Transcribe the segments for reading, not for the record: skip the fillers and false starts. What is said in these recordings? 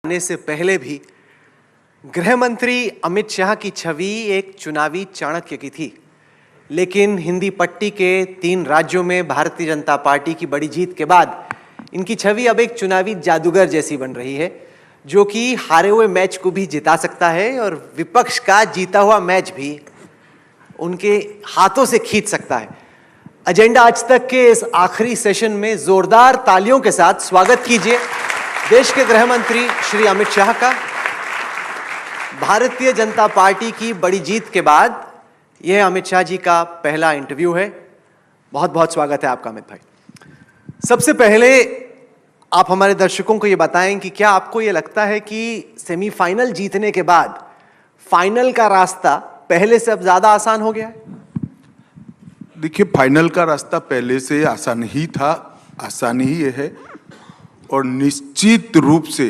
आने से पहले भी गृह मंत्री अमित शाह की छवि एक चुनावी चाणक्य की थी, लेकिन हिंदी पट्टी के 3 राज्यों में भारतीय जनता पार्टी की बड़ी जीत के बाद इनकी छवि अब एक चुनावी जादूगर जैसी बन रही है, जो कि हारे हुए मैच को भी जिता सकता है और विपक्ष का जीता हुआ मैच भी उनके हाथों से खींच सकता है। एजेंडा आज तक के इस आखिरी सेशन में जोरदार तालियों के साथ स्वागत कीजिए देश के गृह मंत्री श्री अमित शाह का। भारतीय जनता पार्टी की बड़ी जीत के बाद यह अमित शाह जी का पहला इंटरव्यू है। बहुत बहुत स्वागत है आपका अमित भाई। सबसे पहले आप हमारे दर्शकों को यह बताएं कि क्या आपको यह लगता है कि सेमीफाइनल जीतने के बाद फाइनल का रास्ता पहले से अब ज्यादा आसान हो गया है? देखिए, फाइनल का रास्ता पहले से आसान ही था, आसान ही है और निश्चित रूप से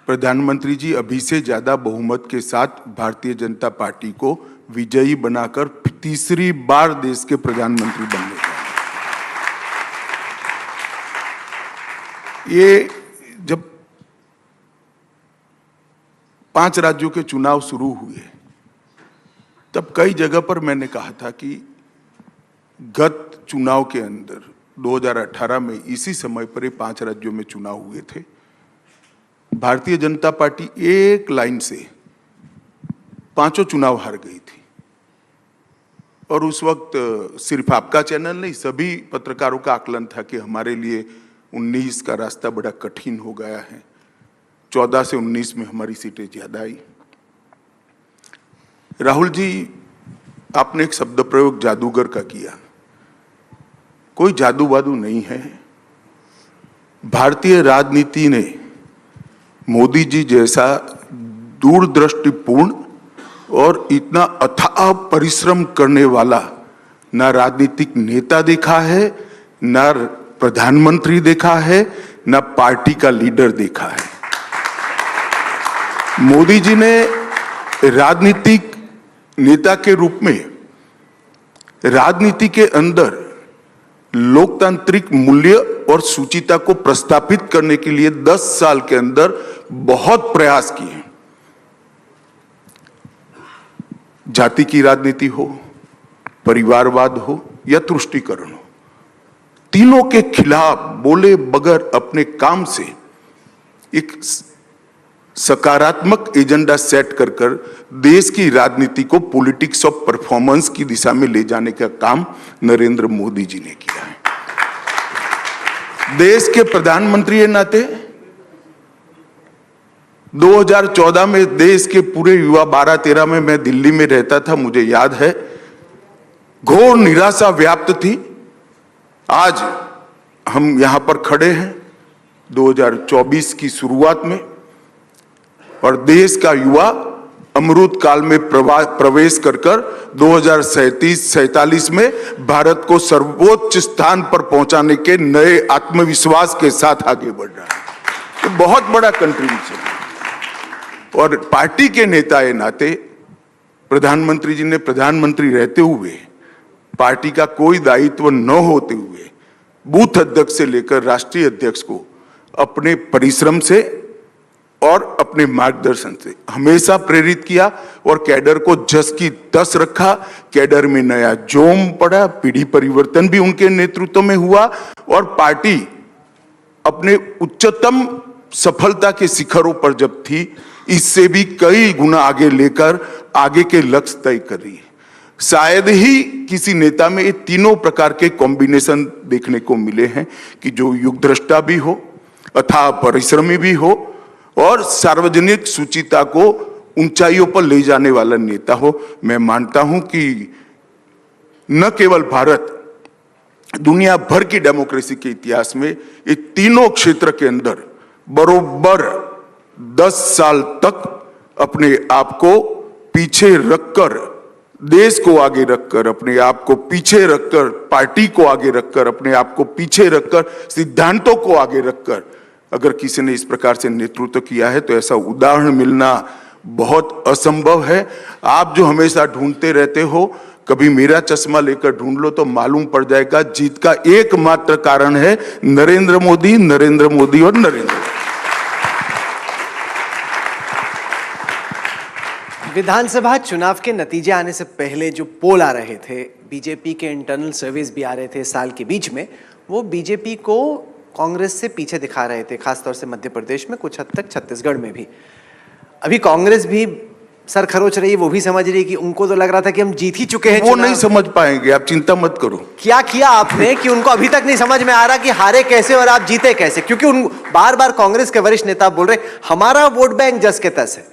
प्रधानमंत्री जी अभी से ज्यादा बहुमत के साथ भारतीय जनता पार्टी को विजयी बनाकर तीसरी बार देश के प्रधानमंत्री बनने जा रहे हैं। ये जब 5 राज्यों के चुनाव शुरू हुए तब कई जगह पर मैंने कहा था कि गत चुनाव के अंदर 2018 में इसी समय पर ये 5 राज्यों में चुनाव हुए थे। भारतीय जनता पार्टी एक लाइन से 5 चुनाव हार गई थी और उस वक्त सिर्फ आपका चैनल नहीं, सभी पत्रकारों का आकलन था कि हमारे लिए 19 का रास्ता बड़ा कठिन हो गया है। 14 से 19 में हमारी सीटें ज्यादा आई। राहुल जी, आपने एक शब्द प्रयोग जादूगर का किया। कोई जादू वादू नहीं है। भारतीय राजनीति ने मोदी जी जैसा दूरदृष्टिपूर्ण और इतना अथाह परिश्रम करने वाला ना राजनीतिक नेता देखा है, ना प्रधानमंत्री देखा है, ना पार्टी का लीडर देखा है। मोदी जी ने राजनीतिक नेता के रूप में राजनीति के अंदर लोकतांत्रिक मूल्य और शुचिता को प्रस्थापित करने के लिए 10 साल के अंदर बहुत प्रयास किए। जाति की राजनीति हो, परिवारवाद हो या तुष्टीकरण हो, तीनों के खिलाफ बोले बगैर अपने काम से एक सकारात्मक एजेंडा सेट कर देश की राजनीति को पॉलिटिक्स ऑफ परफॉर्मेंस की दिशा में ले जाने का काम नरेंद्र मोदी जी ने किया है। देश के प्रधानमंत्री के नाते 2014 में देश के पूरे युवा 12-13 में मैं दिल्ली में रहता था, मुझे याद है, घोर निराशा व्याप्त थी। आज हम यहां पर खड़े हैं 2024 की शुरुआत में और देश का युवा अमृत काल में प्रवेश कर 2037-47 में भारत को सर्वोच्च स्थान पर पहुंचाने के नए आत्मविश्वास के साथ आगे बढ़ रहा है। तो बहुत बड़ा कंट्रीब्यूशन है और पार्टी के नेता के नाते प्रधानमंत्री जी ने प्रधानमंत्री रहते हुए पार्टी का कोई दायित्व न होते हुए बूथ अध्यक्ष से लेकर राष्ट्रीय अध्यक्ष को अपने परिश्रम से और अपने मार्गदर्शन से हमेशा प्रेरित किया और कैडर को जस की तस रखा। कैडर में नया जोम पड़ा, पीढ़ी परिवर्तन भी उनके नेतृत्व में हुआ और पार्टी अपने उच्चतम सफलता के शिखरों पर जब थी, इससे भी कई गुना आगे लेकर आगे के लक्ष्य तय कर रही है। शायद ही किसी नेता में ये तीनों प्रकार के कॉम्बिनेशन देखने को मिले हैं कि जो युगदृष्टा भी हो, अथाह परिश्रमी भी हो और सार्वजनिक शुचिता को ऊंचाइयों पर ले जाने वाला नेता हो। मैं मानता हूं कि न केवल भारत, दुनिया भर की डेमोक्रेसी के इतिहास में ये तीनों क्षेत्र के अंदर बरोबर 10 साल तक अपने आप को पीछे रखकर, देश को आगे रखकर, अपने आप को पीछे रखकर, पार्टी को आगे रखकर, अपने आप को पीछे रखकर, सिद्धांतों को आगे रखकर अगर किसी ने इस प्रकार से नेतृत्व किया है तो ऐसा उदाहरण मिलना बहुत असंभव है। आप जो हमेशा ढूंढते रहते हो, कभी मेरा चश्मा लेकर ढूंढ लो तो मालूम पड़ जाएगा जीत का एकमात्र कारण है नरेंद्र मोदी, नरेंद्र मोदी और नरेंद्र मोदी। विधानसभा चुनाव के नतीजे आने से पहले जो पोल आ रहे थे, बीजेपी के इंटरनल सर्वेस भी आ रहे थे साल के बीच में, वो बीजेपी को कांग्रेस से पीछे दिखा रहे थे, खासतौर से मध्य प्रदेश में, कुछ हद तक छत्तीसगढ़ में भी। अभी कांग्रेस भी सर खरोच रही है, वो भी समझ रही है कि उनको तो लग रहा था कि हम जीत ही चुके हैं। वो नहीं समझ पाएंगे, आप चिंता मत करो। क्या किया आपने कि उनको अभी तक नहीं समझ में आ रहा कि हारे कैसे और आप जीते कैसे? क्योंकि उन बार बार कांग्रेस के वरिष्ठ नेता बोल रहे हमारा वोट बैंक जस के तस है।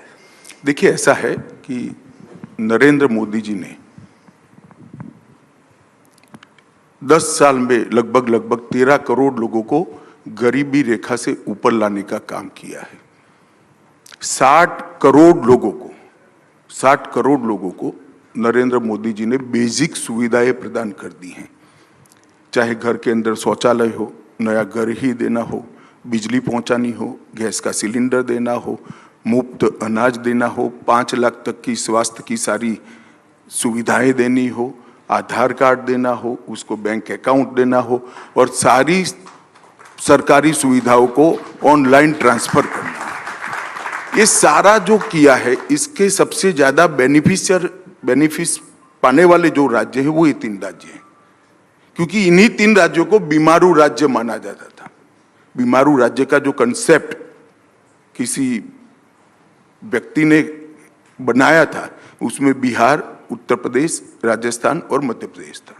देखिए, ऐसा है कि नरेंद्र मोदी जी ने 10 साल में लगभग 13 करोड़ लोगों को गरीबी रेखा से ऊपर लाने का काम किया है। 60 करोड़ लोगों को नरेंद्र मोदी जी ने बेसिक सुविधाएं प्रदान कर दी हैं। चाहे घर के अंदर शौचालय हो, नया घर ही देना हो, बिजली पहुंचानी हो, गैस का सिलेंडर देना हो, मुफ्त अनाज देना हो, 5 लाख तक की स्वास्थ्य की सारी सुविधाएं देनी हो, आधार कार्ड देना हो, उसको बैंक अकाउंट देना हो और सारी सरकारी सुविधाओं को ऑनलाइन ट्रांसफर करना। ये सारा जो किया है, इसके सबसे ज्यादा बेनिफिट पाने वाले जो राज्य है वो ये 3 राज्य हैं, क्योंकि इन्हीं 3 राज्यों को बीमारू राज्य माना जाता था। बीमारू राज्य का जो कंसेप्ट किसी व्यक्ति ने बनाया था, उसमें बिहार, उत्तर प्रदेश, राजस्थान और मध्य प्रदेश था,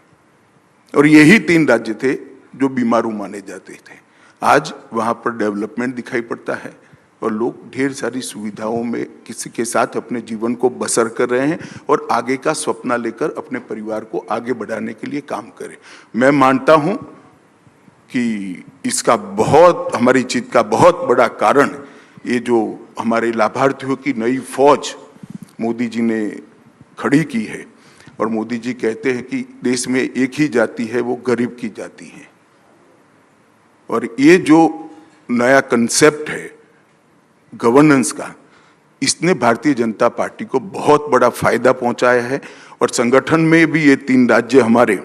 और यही 3 राज्य थे जो बीमारू माने जाते थे। आज वहां पर डेवलपमेंट दिखाई पड़ता है और लोग ढेर सारी सुविधाओं में किसी के साथ अपने जीवन को बसर कर रहे हैं और आगे का सपना लेकर अपने परिवार को आगे बढ़ाने के लिए काम करें। मैं मानता हूं कि इसका हमारी जीत का बहुत बड़ा कारण ये जो हमारे लाभार्थियों की नई फौज मोदी जी ने खड़ी की है। और मोदी जी कहते हैं कि देश में एक ही जाति है, वो गरीब की जाति है। और ये जो नया कंसेप्ट है गवर्नेंस का, इसने भारतीय जनता पार्टी को बहुत बड़ा फायदा पहुंचाया है। और संगठन में भी ये 3 राज्य हमारे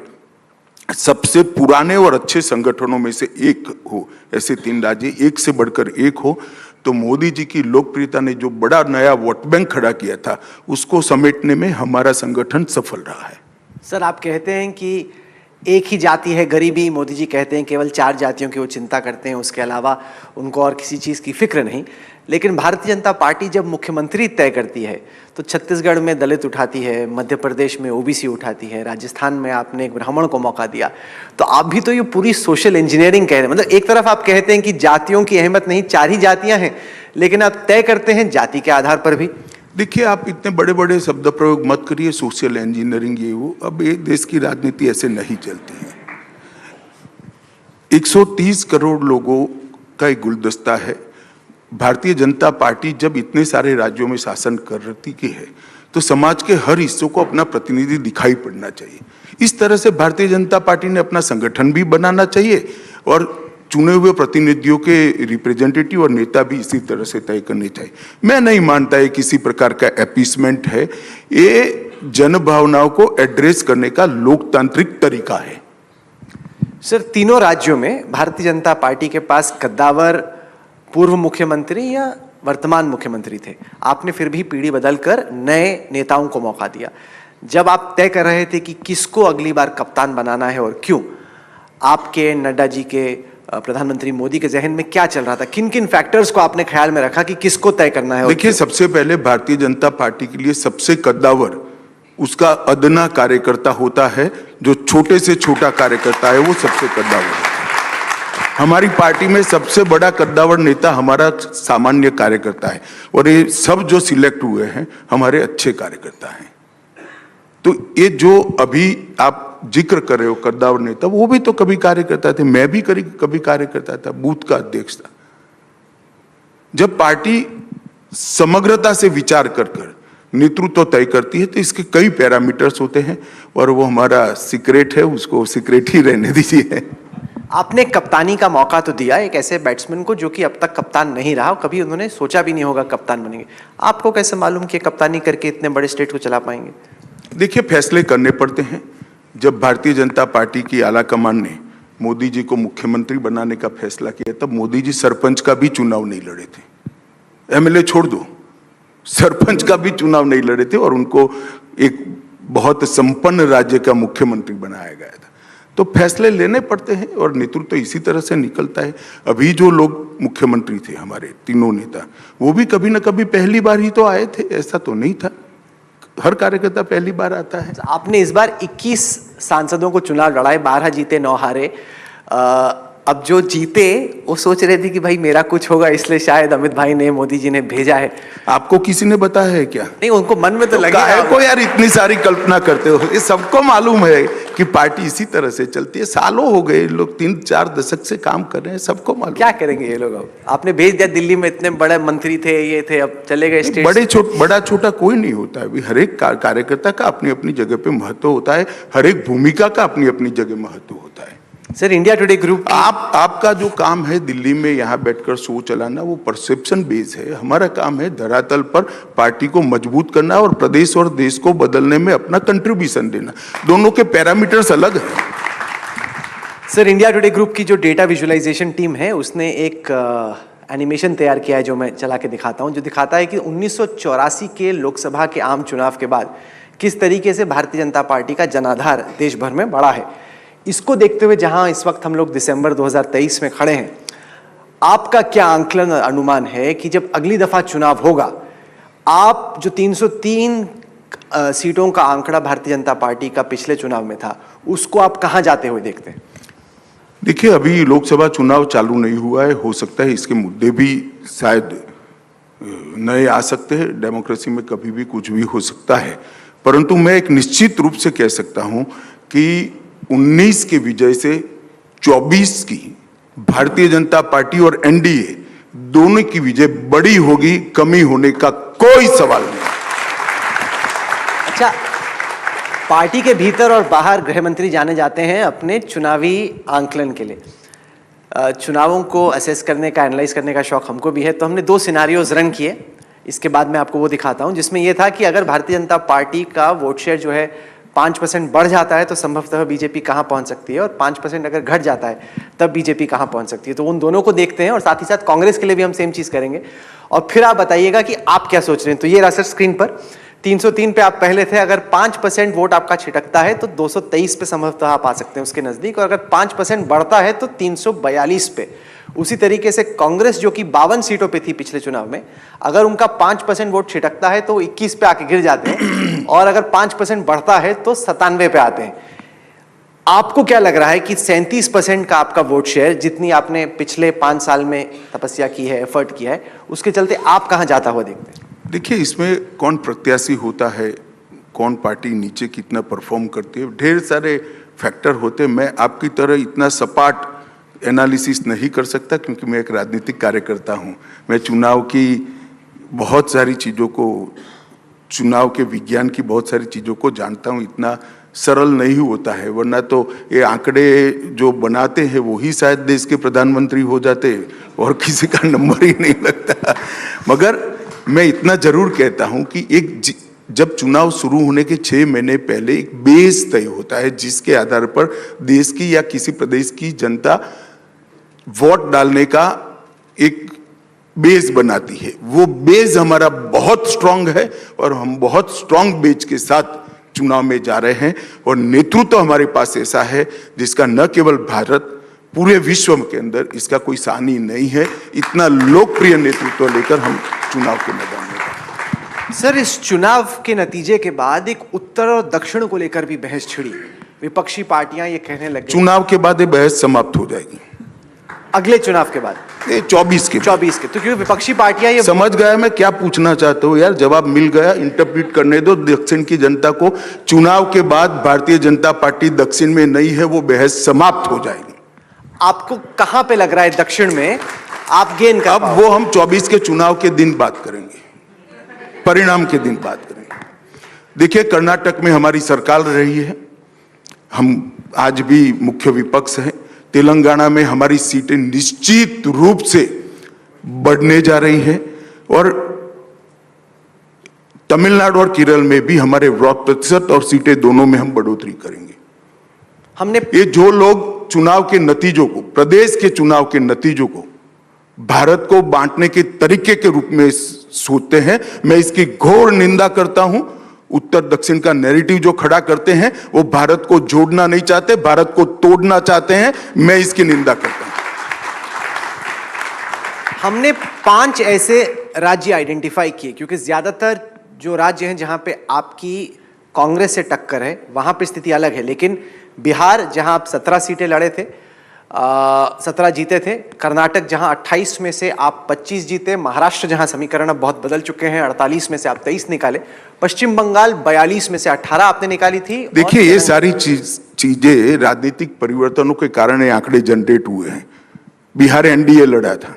सबसे पुराने और अच्छे संगठनों में से एक हो, ऐसे 3 राज्य एक से बढ़कर एक हो, तो मोदी जी की लोकप्रियता ने जो बड़ा नया वोट बैंक खड़ा किया था, उसको समेटने में हमारा संगठन सफल रहा है। सर, आप कहते हैं कि एक ही जाति है गरीबी, मोदी जी कहते हैं केवल 4 जातियों की वो चिंता करते हैं, उसके अलावा उनको और किसी चीज़ की फिक्र नहीं। लेकिन भारतीय जनता पार्टी जब मुख्यमंत्री तय करती है तो छत्तीसगढ़ में दलित उठाती है, मध्य प्रदेश में ओबीसी उठाती है, राजस्थान में आपने एक ब्राह्मण को मौका दिया। तो आप भी तो ये पूरी सोशल इंजीनियरिंग कह रहे हैं। मतलब एक तरफ आप कहते हैं कि जातियों की अहमियत नहीं, 4 ही जातियां हैं, लेकिन आप तय करते हैं जाति के आधार पर भी। देखिए, आप इतने बड़े बड़े शब्द प्रयोग मत करिए, सोशल इंजीनियरिंग ये वो। अब ये देश की राजनीति ऐसे नहीं चलती है। 130 करोड़ लोगों का एक गुलदस्ता है। भारतीय जनता पार्टी जब इतने सारे राज्यों में शासन कर रही है, तो समाज के हर हिस्सों को अपना प्रतिनिधि दिखाई पड़ना चाहिए। इस तरह से भारतीय जनता पार्टी ने अपना संगठन भी बनाना चाहिए और चुने हुए प्रतिनिधियों के रिप्रेजेंटेटिव और नेता भी इसी तरह से तय करने चाहिए। मैं नहीं मानता है किसी प्रकार का अपीसमेंट है, ये जन भावनाओं को एड्रेस करने का लोकतांत्रिक तरीका है। सर, तीनों राज्यों में भारतीय जनता पार्टी के पास कद्दावर पूर्व मुख्यमंत्री या वर्तमान मुख्यमंत्री थे। आपने फिर भी पीढ़ी बदलकर नए नेताओं को मौका दिया। जब आप तय कर रहे थे कि किसको अगली बार कप्तान बनाना है और क्यों, आपके, नड्डा जी के, प्रधानमंत्री मोदी के जहन में क्या चल रहा था? किन किन फैक्टर्स को आपने ख्याल में रखा कि किसको तय करना है? देखिए, सबसे पहले भारतीय जनता पार्टी के लिए सबसे कद्दावर उसका अदना कार्यकर्ता होता है। जो छोटे से छोटा कार्यकर्ता है वो सबसे कद्दावर है। हमारी पार्टी में सबसे बड़ा कद्दावर नेता हमारा सामान्य कार्यकर्ता है, और ये सब जो सिलेक्ट हुए हैं हमारे अच्छे कार्यकर्ता हैं। तो ये जो अभी आप जिक्र कर रहे हो कद्दावर नेता, वो भी तो कभी कार्यकर्ता थे, मैं भी कभी कार्यकर्ता था, बूथ का अध्यक्ष था। जब पार्टी समग्रता से विचार कर नेतृत्व तय करती है तो इसके कई पैरामीटर्स होते हैं, और वो हमारा सीक्रेट है, उसको सीक्रेट ही रहने दीजिए। आपने कप्तानी का मौका तो दिया एक ऐसे बैट्समैन को जो कि अब तक कप्तान नहीं रहा, कभी उन्होंने सोचा भी नहीं होगा कप्तान बनेंगे। आपको कैसे मालूम कि कप्तानी करके इतने बड़े स्टेट को चला पाएंगे? देखिए, फैसले करने पड़ते हैं। जब भारतीय जनता पार्टी की आला कमान ने मोदी जी को मुख्यमंत्री बनाने का फैसला किया, तब मोदी जी सरपंच का भी चुनाव नहीं लड़े थे। एमएलए छोड़ दो, सरपंच का भी चुनाव नहीं लड़े थे और उनको एक बहुत संपन्न राज्य का मुख्यमंत्री बनाया गया था। तो फैसले लेने पड़ते हैं और नेतृत्व इसी तरह से निकलता है। अभी जो लोग मुख्यमंत्री थे हमारे तीनों नेता, वो भी कभी न कभी पहली बार ही तो आए थे, ऐसा तो नहीं था। हर कार्यकर्ता पहली बार आता है। आपने इस बार 21 सांसदों को चुनाव लड़ाए, 12 जीते 9 हारे। अब जो जीते वो सोच रहे थे कि भाई मेरा कुछ होगा, इसलिए शायद अमित भाई ने, मोदी जी ने भेजा है। आपको किसी ने बताया है क्या? नहीं, उनको मन में तो लगा है को यार इतनी सारी कल्पना करते हो। ये सबको मालूम है कि पार्टी इसी तरह से चलती है। सालों हो गए, लोग 3-4 दशक से काम कर रहे हैं, सबको मालूम। क्या करेंगे ये लोग? अब आपने भेज दिया दिल्ली में, इतने बड़े मंत्री थे, ये थे, अब चले गए स्टेट। बड़ा छोटा कोई नहीं होता है। हर एक कार्यकर्ता का अपनी अपनी जगह पे महत्व होता है, हर एक भूमिका का अपनी अपनी जगह महत्व होता है। सर, इंडिया टुडे ग्रुप, आपका जो काम है दिल्ली में यहाँ बैठकर शो चलाना, वो परसेप्शन बेस है। हमारा काम है धरातल पर पार्टी को मजबूत करना और प्रदेश और देश को बदलने में अपना कंट्रीब्यूशन देना। दोनों के पैरामीटर्स अलग हैं। सर, इंडिया टुडे ग्रुप की जो डेटा विजुअलाइजेशन टीम है, उसने एक एनिमेशन तैयार किया है जो मैं चला के दिखाता हूं, जो दिखाता है कि 1984 के लोकसभा के आम चुनाव के बाद किस तरीके से भारतीय जनता पार्टी का जनाधार देश भर में बढ़ा है। इसको देखते हुए जहां इस वक्त हम लोग दिसंबर 2023 में खड़े हैं, आपका क्या आंकलन, अनुमान है कि जब अगली दफा चुनाव होगा, आप जो 303 सीटों का आंकड़ा भारतीय जनता पार्टी का पिछले चुनाव में था, उसको आप कहां जाते हुए देखते हैं? देखिए, अभी लोकसभा चुनाव चालू नहीं हुआ है, हो सकता है इसके मुद्दे भी शायद नए आ सकते हैं। डेमोक्रेसी में कभी भी कुछ भी हो सकता है, परंतु मैं एक निश्चित रूप से कह सकता हूं कि 19 के विजय से 24 की भारतीय जनता पार्टी और एनडीए दोनों की विजय बड़ी होगी, कमी होने का कोई सवाल नहीं। अच्छा, पार्टी के भीतर और बाहर गृह मंत्री जाने जाते हैं अपने चुनावी आंकलन के लिए। चुनावों को असेस करने का, एनालाइज करने का शौक हमको भी है, तो हमने 2 सिनारियोज रन किए। इसके बाद मैं आपको वो दिखाता हूं, जिसमें यह था कि अगर भारतीय जनता पार्टी का वोट शेयर जो है 5% बढ़ जाता है तो संभवतः बीजेपी कहां पहुंच सकती है, और 5% अगर घट जाता है तब बीजेपी कहां पहुंच सकती है। तो उन दोनों को देखते हैं और साथ ही साथ कांग्रेस के लिए भी हम सेम चीज करेंगे, और फिर आप बताइएगा कि आप क्या सोच रहे हैं। तो ये रहा सर स्क्रीन पर, 303 पे आप पहले थे। अगर 5% वोट आपका छिटकता है तो 223 पे संभवतः आप आ सकते हैं उसके नजदीक, और अगर 5% बढ़ता है तो 342 पे। उसी तरीके से कांग्रेस, जो कि 52 सीटों पे थी पिछले चुनाव में, अगर उनका 5% वोट छिटकता है तो 21 पे आके गिर जाते हैं, और अगर 5% बढ़ता है तो 97 पे आते हैं। आपको क्या लग रहा है कि 37% का आपका वोट शेयर, जितनी आपने पिछले 5 साल में तपस्या की है, एफर्ट किया है, उसके चलते आप कहां जाता हुआ देखते हैं? देखिए, इसमें कौन प्रत्याशी होता है, कौन पार्टी नीचे कितना परफॉर्म करती है, ढेर सारे फैक्टर होते हैं। मैं आपकी तरह इतना सपाट एनालिसिस नहीं कर सकता, क्योंकि मैं एक राजनीतिक कार्यकर्ता हूं। मैं चुनाव की बहुत सारी चीज़ों को, चुनाव के विज्ञान की बहुत सारी चीज़ों को जानता हूं। इतना सरल नहीं होता है, वरना तो ये आंकड़े जो बनाते हैं वो ही शायद देश के प्रधानमंत्री हो जाते और किसी का नंबर ही नहीं लगता। मगर मैं इतना जरूर कहता हूं कि जब चुनाव शुरू होने के 6 महीने पहले एक बेस तय होता है, जिसके आधार पर देश की या किसी प्रदेश की जनता वोट डालने का एक बेस बनाती है। वो बेस हमारा बहुत स्ट्रांग है और हम बहुत स्ट्रांग बेस के साथ चुनाव में जा रहे हैं, और नेतृत्व हमारे पास ऐसा है जिसका न केवल भारत, पूरे विश्व के अंदर इसका कोई सानी नहीं है। इतना लोकप्रिय नेतृत्व लेकर हम चुनाव के मैदान में। सर, इस चुनाव के नतीजे के बाद एक उत्तर और दक्षिण को लेकर भी बहस छिड़ी। विपक्षी पार्टियां ये कहने लगी, चुनाव के बाद ये बहस समाप्त हो जाएगी। अगले चुनाव के बाद 24 के तो क्योंकि विपक्षी पार्टियां ये समझ गया मैं क्या पूछना चाहते हो यार, जवाब मिल गया। इंटरप्रेट करने दो दक्षिण की जनता को। चुनाव के बाद भारतीय जनता पार्टी दक्षिण में नहीं है, वो बहस समाप्त हो जाएगी। आपको कहां पे लग रहा है दक्षिण में आप गेन कर? अब वो हम 24 के चुनाव के दिन बात करेंगे, परिणाम के दिन बात करेंगे। देखिए, कर्नाटक में हमारी सरकार रही है, हम आज भी मुख्य विपक्ष हैं। तेलंगाना में हमारी सीटें निश्चित रूप से बढ़ने जा रही हैं, और तमिलनाडु और केरल में भी हमारे वोट प्रतिशत और सीटें दोनों में हम बढ़ोतरी करेंगे। हमने ये जो लोग चुनाव के नतीजों को, प्रदेश के चुनाव के नतीजों को भारत को बांटने के तरीके के रूप में सोचते हैं। मैं इसकी घोर निंदा करता हूं। उत्तर दक्षिण का नैरेटिव जो खड़ा करते हैं वो भारत को जोड़ना नहीं चाहते, भारत को तोड़ना चाहते हैं। मैं इसकी निंदा करता हूं। हमने 5 ऐसे राज्य आइडेंटिफाई किए क्योंकि ज्यादातर जो राज्य हैं जहां पे आपकी कांग्रेस से टक्कर है वहां पे स्थिति अलग है, लेकिन बिहार जहां आप 17 सीटें लड़े थे, 17 जीते थे, कर्नाटक जहां 28 में से आप 25 जीते, महाराष्ट्र जहां समीकरण अब बहुत बदल चुके हैं, 48 में से आप 23 निकाले, पश्चिम बंगाल 42 में से 18 आपने निकाली थी। देखिए ये सारी चीजें राजनीतिक परिवर्तनों के कारण ये आंकड़े जनरेट हुए हैं। बिहार एनडीए लड़ा था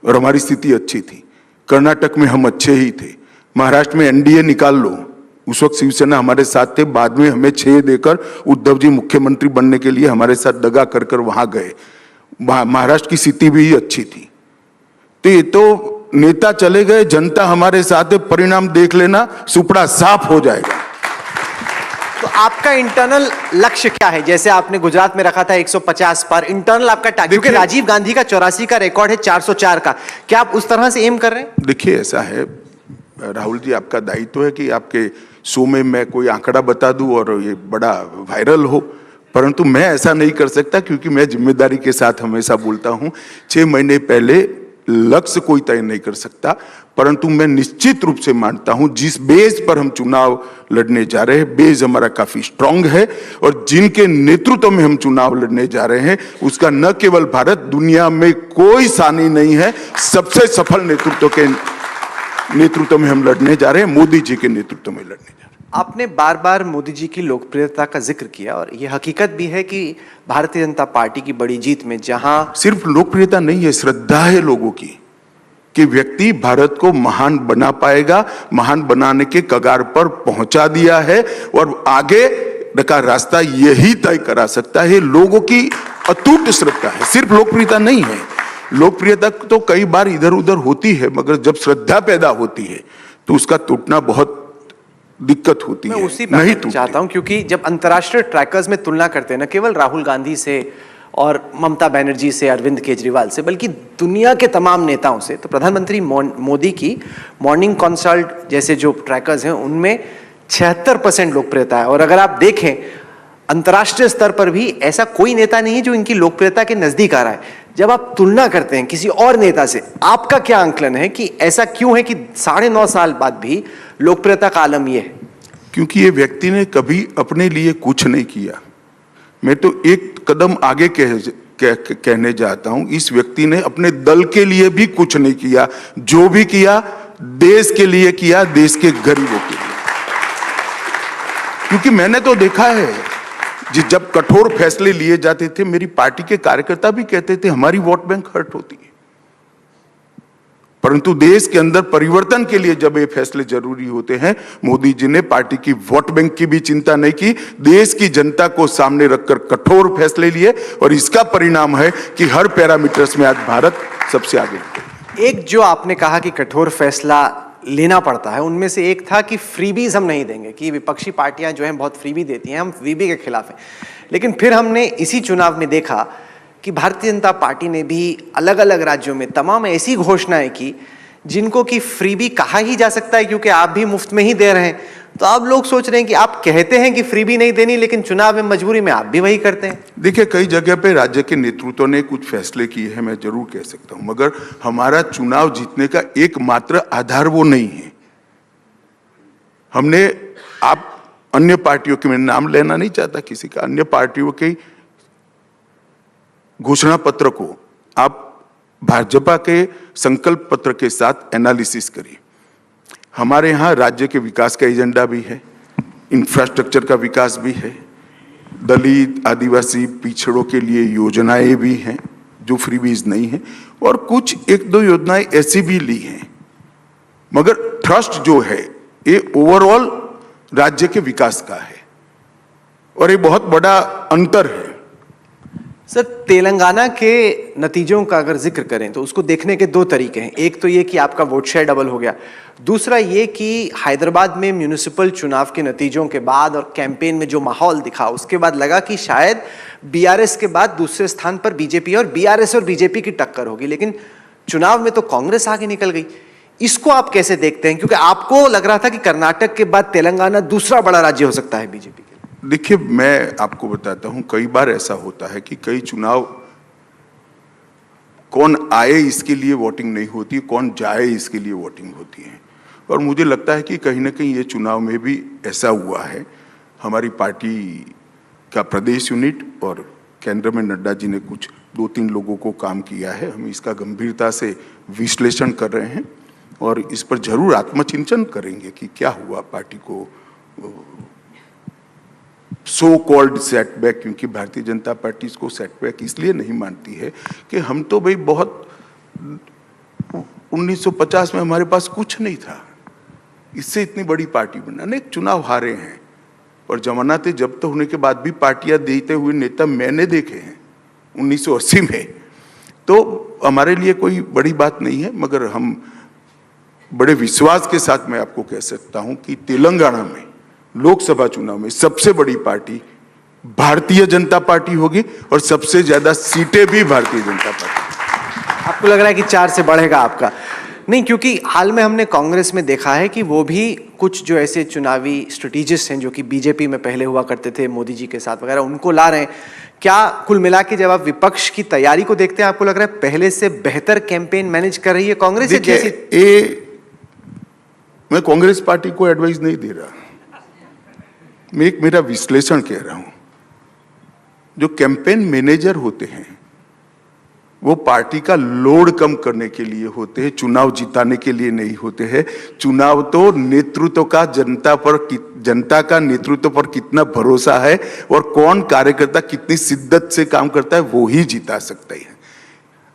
और हमारी स्थिति अच्छी थी। कर्नाटक में हम अच्छे ही थे। महाराष्ट्र में एनडीए निकाल लो, उस वक्त शिवसेना हमारे साथ थे, बाद में हमें 6 देकर उद्धव जी मुख्यमंत्री बनने के लिए हमारे साथ दगा कर कर वहां गए। महाराष्ट्र की स्थिति भी अच्छी थी। तो ये तो नेता चले गए, जनता हमारे साथ है, परिणाम देख लेना, सुपड़ा साफ हो जाएगा। तो आपका इंटरनल लक्ष्य क्या है? जैसे आपने गुजरात में रखा था 150 पर, इंटरनल आपका टारगेट, क्योंकि राजीव गांधी का 84 का रिकॉर्ड है, 404 का, क्या आप उस तरह से एम कर रहे हैं? देखिए ऐसा है राहुल जी, आपका दायित्व है कि आपके शो में मैं कोई आंकड़ा बता दूं और ये बड़ा वायरल हो, परंतु मैं ऐसा नहीं कर सकता क्योंकि मैं जिम्मेदारी के साथ हमेशा बोलता हूं। 6 महीने पहले लक्ष्य कोई तय नहीं कर सकता, परंतु मैं निश्चित रूप से मानता हूं जिस बेस पर हम चुनाव लड़ने जा रहे हैं, बेस हमारा काफी स्ट्रांग है और जिनके नेतृत्व में हम चुनाव लड़ने जा रहे हैं उसका न केवल भारत, दुनिया में कोई सानी नहीं है। सबसे सफल नेतृत्व में हम लड़ने जा रहे हैं, मोदी जी के नेतृत्व में लड़ने जा रहे हैं। आपने बार बार मोदी जी की लोकप्रियता का जिक्र किया और यह हकीकत भी है कि भारतीय जनता पार्टी की बड़ी जीत में जहां सिर्फ लोकप्रियता नहीं है, श्रद्धा है लोगों की कि व्यक्ति भारत को महान बना पाएगा, महान बनाने के कगार पर पहुंचा दिया है और आगे का रास्ता यही तय करा सकता है। लोगों की अटूट श्रद्धा है, सिर्फ लोकप्रियता नहीं है। लोकप्रियता तो कई बार इधर उधर होती है, मगर जब श्रद्धा पैदा होती है तो उसका टूटना बहुत दिक्कत होती है। मैं उसी नहीं चाहता हूं क्योंकि जब अंतर्राष्ट्रीय ट्रैकर्स में तुलना करते हैं न केवल राहुल गांधी से और ममता बनर्जी से, अरविंद केजरीवाल से, बल्कि दुनिया के तमाम नेताओं से, तो प्रधानमंत्री मोदी की मॉर्निंग कंसल्ट जैसे जो ट्रैकर्स हैं उनमें 76% लोकप्रियता है। और अगर आप देखें अंतर्राष्ट्रीय स्तर पर भी ऐसा कोई नेता नहीं है जो इनकी लोकप्रियता के नजदीक आ रहा है। जब आप तुलना करते हैं किसी और नेता से, आपका क्या आंकलन है कि ऐसा क्यों है कि 9.5 साल बाद भी लोकप्रियता का आलम यह है? क्योंकि ये व्यक्ति ने कभी अपने लिए कुछ नहीं किया। मैं तो एक कदम आगे कहने जाता हूं, इस व्यक्ति ने अपने दल के लिए भी कुछ नहीं किया। जो भी किया देश के लिए किया, देश के गरीबों के लिए। क्योंकि मैंने तो देखा है जब कठोर फैसले लिए जाते थे, मेरी पार्टी के कार्यकर्ता भी कहते थे हमारी वोट बैंक हर्ट होती है, परंतु देश के अंदर परिवर्तन के लिए जब ये फैसले जरूरी होते हैं, मोदी जी ने पार्टी की वोट बैंक की भी चिंता नहीं की, देश की जनता को सामने रखकर कठोर फैसले लिए और इसका परिणाम है कि हर पैरामीटर्स में आज भारत सबसे आगे। एक जो आपने कहा कि कठोर फैसला लेना पड़ता है, उनमें से एक था कि फ्रीबीज हम नहीं देंगे, कि विपक्षी पार्टियां जो हैं बहुत फ्रीबी देती हैं, हम फ्रीबी के खिलाफ हैं। लेकिन फिर हमने इसी चुनाव में देखा कि भारतीय जनता पार्टी ने भी अलग अलग राज्यों में तमाम ऐसी घोषणाएं की जिनको कि फ्रीबी कहा ही जा सकता है क्योंकि आप भी मुफ्त में ही दे रहे हैं। तो अब लोग सोच रहे हैं कि आप कहते हैं कि फ्रीबी नहीं देनी, लेकिन चुनाव में मजबूरी में आप भी वही करते हैं। देखिए कई जगह पे राज्य के नेतृत्व ने कुछ फैसले किए हैं, मैं जरूर कह सकता हूं, मगर हमारा चुनाव जीतने का एकमात्र आधार वो नहीं है। हमने, आप अन्य पार्टियों के, मैं नाम लेना नहीं चाहता किसी का, अन्य पार्टियों के घोषणा पत्र को आप भाजपा के संकल्प पत्र के साथ एनालिसिस करिए। हमारे यहाँ राज्य के विकास का एजेंडा भी है, इंफ्रास्ट्रक्चर का विकास भी है, दलित आदिवासी पिछड़ों के लिए योजनाएं भी हैं जो फ्रीबीज नहीं है, और कुछ 1-2 योजनाएं ऐसी भी ली हैं, मगर ट्रस्ट जो है ये ओवरऑल राज्य के विकास का है और ये बहुत बड़ा अंतर है। सर, तेलंगाना के नतीजों का अगर जिक्र करें तो उसको देखने के दो तरीके हैं। एक तो ये कि आपका वोट शेयर डबल हो गया, दूसरा ये कि हैदराबाद में म्यूनिसिपल चुनाव के नतीजों के बाद और कैंपेन में जो माहौल दिखा उसके बाद लगा कि शायद बीआरएस के बाद दूसरे स्थान पर बीजेपी और बीआरएस और बीजेपी की टक्कर होगी, लेकिन चुनाव में तो कांग्रेस आगे निकल गई। इसको आप कैसे देखते हैं, क्योंकि आपको लग रहा था कि कर्नाटक के बाद तेलंगाना दूसरा बड़ा राज्य हो सकता है बीजेपी के लिए। देखिए, मैं आपको बताता हूं, कई बार ऐसा होता है कि कई चुनाव कौन आए इसके लिए वोटिंग नहीं होती, कौन जाए इसके लिए वोटिंग होती है। और मुझे लगता है कि कहीं ना कहीं ये चुनाव में भी ऐसा हुआ है। हमारी पार्टी का प्रदेश यूनिट और केंद्र में नड्डा जी ने कुछ 2-3 लोगों को काम किया है। हम इसका गंभीरता से विश्लेषण कर रहे हैं और इस पर जरूर आत्मचिंतन करेंगे कि क्या हुआ पार्टी को सो कॉल्ड सेटबैक, क्योंकि भारतीय जनता पार्टी इसको सेटबैक इसलिए नहीं मानती है कि हम तो भाई बहुत 1950 में हमारे पास कुछ नहीं था, इससे इतनी बड़ी पार्टी बना, अनेक चुनाव हारे हैं और जमानत जब्त होने के बाद भी पार्टियां देते हुए नेता मैंने देखे हैं 1980 में। तो हमारे लिए कोई बड़ी बात नहीं है, मगर हम बड़े विश्वास के साथ मैं आपको कह सकता हूं कि तेलंगाना में लोकसभा चुनाव में सबसे बड़ी पार्टी भारतीय जनता पार्टी होगी और सबसे ज्यादा सीटें भी भारतीय जनता पार्टी। आपको लग रहा है कि 4 से बढ़ेगा आपका? नहीं, क्योंकि हाल में हमने कांग्रेस में देखा है कि वो भी कुछ जो ऐसे चुनावी स्ट्रेटेजिस्ट हैं जो कि बीजेपी में पहले हुआ करते थे मोदी जी के साथ वगैरह, उनको ला रहे हैं। क्या कुल मिला के जब आप विपक्ष की तैयारी को देखते हैं, आपको लग रहा है पहले से बेहतर कैंपेन मैनेज कर रही है कांग्रेस? मैं कांग्रेस पार्टी को एडवाइस नहीं दे रहा, मैं एक मेरा विश्लेषण कह रहा हूं। जो कैंपेन मैनेजर होते हैं वो पार्टी का लोड कम करने के लिए होते हैं, चुनाव जिताने के लिए नहीं होते हैं। चुनाव तो नेतृत्व का जनता का नेतृत्व पर कितना भरोसा है और कौन कार्यकर्ता कितनी शिद्दत से काम करता है वो ही जिता सकता है।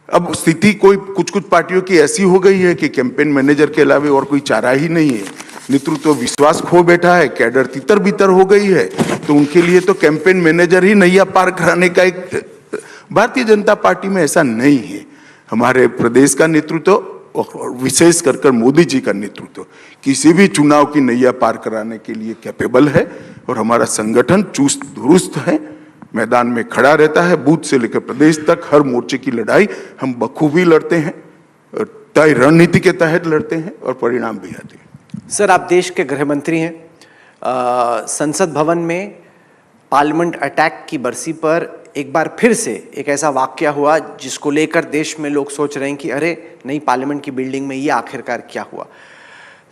अब स्थिति कुछ पार्टियों की ऐसी हो गई है कि कैंपेन मैनेजर के अलावा और कोई चारा ही नहीं है, नेतृत्व विश्वास खो बैठा है, कैडर तितर बितर हो गई है, तो उनके लिए तो कैंपेन मैनेजर ही नैया पार कराने का एक। भारतीय जनता पार्टी में ऐसा नहीं है। हमारे प्रदेश का नेतृत्व और विशेष कर मोदी जी का नेतृत्व किसी भी चुनाव की नैया पार कराने के लिए कैपेबल है और हमारा संगठन चुस्त दुरुस्त है, मैदान में खड़ा रहता है। बूथ से लेकर प्रदेश तक हर मोर्चे की लड़ाई हम बखूबी लड़ते हैं, तय रणनीति के तहत लड़ते हैं और परिणाम भी आते हैं। सर, आप देश के गृह मंत्री हैं। संसद भवन में पार्लियामेंट अटैक की बरसी पर एक बार फिर से एक ऐसा वाकया हुआ जिसको लेकर देश में लोग सोच रहे हैं कि अरे नई पार्लियामेंट की बिल्डिंग में ये आखिरकार क्या हुआ।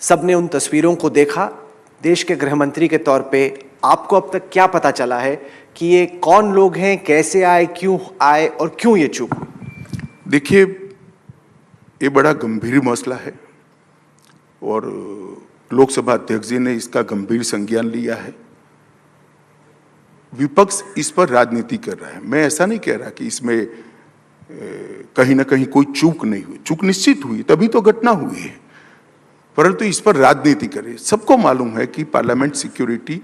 सबने उन तस्वीरों को देखा। देश के गृह मंत्री के तौर पे आपको अब तक क्या पता चला है कि ये कौन लोग हैं, कैसे आए, क्यों आए और क्यों ये चूक हुई? देखिए, ये बड़ा गंभीर मसला है और लोकसभा अध्यक्ष जी ने इसका गंभीर संज्ञान लिया है। विपक्ष इस पर राजनीति कर रहा है। मैं ऐसा नहीं कह रहा कि इसमें कहीं ना कहीं कोई चूक नहीं हुई, चूक निश्चित हुई, तभी तो घटना हुई है, परंतु इस पर राजनीति करे। सबको मालूम है कि पार्लियामेंट सिक्योरिटी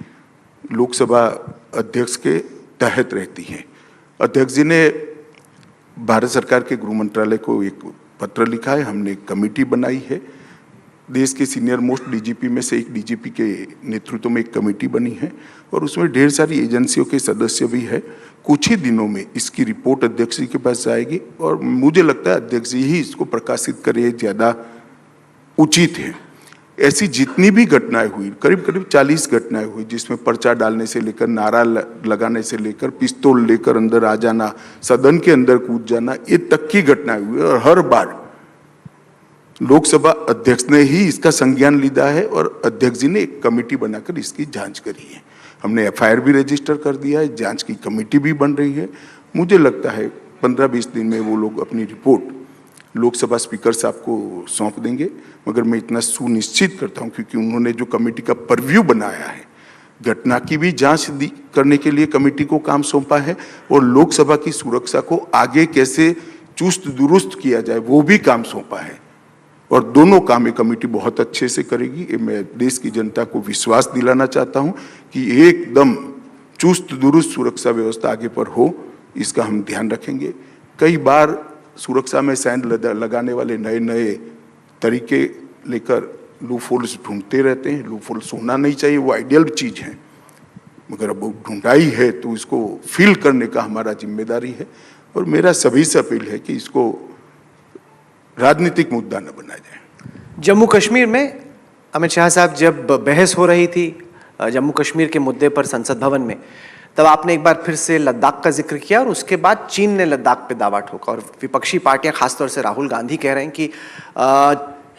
लोकसभा अध्यक्ष के तहत रहती है। अध्यक्ष जी ने भारत सरकार के गृह मंत्रालय को एक पत्र लिखा है, हमने एक कमेटी बनाई है। देश के सीनियर मोस्ट डीजीपी में से एक डीजीपी के नेतृत्व में एक कमेटी बनी है और उसमें ढेर सारी एजेंसियों के सदस्य भी है। कुछ ही दिनों में इसकी रिपोर्ट अध्यक्ष जी के पास जाएगी और मुझे लगता है अध्यक्ष जी ही इसको प्रकाशित करे ज़्यादा उचित है। ऐसी जितनी भी घटनाएं हुई, करीब करीब 40 घटनाएं हुई, जिसमें पर्चा डालने से लेकर, नारा लगाने से लेकर, पिस्तौल लेकर अंदर आ जाना, सदन के अंदर कूद जाना, ये तक की घटनाएं हुई और हर बार लोकसभा अध्यक्ष ने ही इसका संज्ञान लिया है और अध्यक्ष जी ने एक कमेटी बनाकर इसकी जांच करी है। हमने एफआईआर भी रजिस्टर कर दिया है, जांच की कमेटी भी बन रही है। मुझे लगता है 15-20 दिन में वो लोग अपनी रिपोर्ट लोकसभा स्पीकर साहब को सौंप देंगे। मगर मैं इतना सुनिश्चित करता हूं क्योंकि उन्होंने जो कमेटी का परव्यू बनाया है, घटना की भी जांच करने के लिए कमेटी को काम सौंपा है और लोकसभा की सुरक्षा को आगे कैसे चुस्त दुरुस्त किया जाए वो भी काम सौंपा है और दोनों काम ये कमेटी बहुत अच्छे से करेगी। मैं देश की जनता को विश्वास दिलाना चाहता हूं कि एकदम चुस्त दुरुस्त सुरक्षा व्यवस्था आगे पर हो इसका हम ध्यान रखेंगे। कई बार सुरक्षा में सैंध लगाने वाले नए नए तरीके लेकर लूप होल्स ढूंढते रहते हैं। लूप होल्स होना नहीं चाहिए, वो आइडियल चीज है, मगर अब वो ढूंढाई है तो इसको फिल करने का हमारा जिम्मेदारी है। और मेरा सभी से अपील है कि इसको राजनीतिक मुद्दा न बनाया जाए। जम्मू कश्मीर में अमित शाह साहब जब बहस हो रही थी जम्मू कश्मीर के मुद्दे पर संसद भवन में, तब आपने एक बार फिर से लद्दाख का जिक्र किया और उसके बाद चीन ने लद्दाख पे दावा ठोका। और विपक्षी पार्टियां, खासतौर से राहुल गांधी, कह रहे हैं कि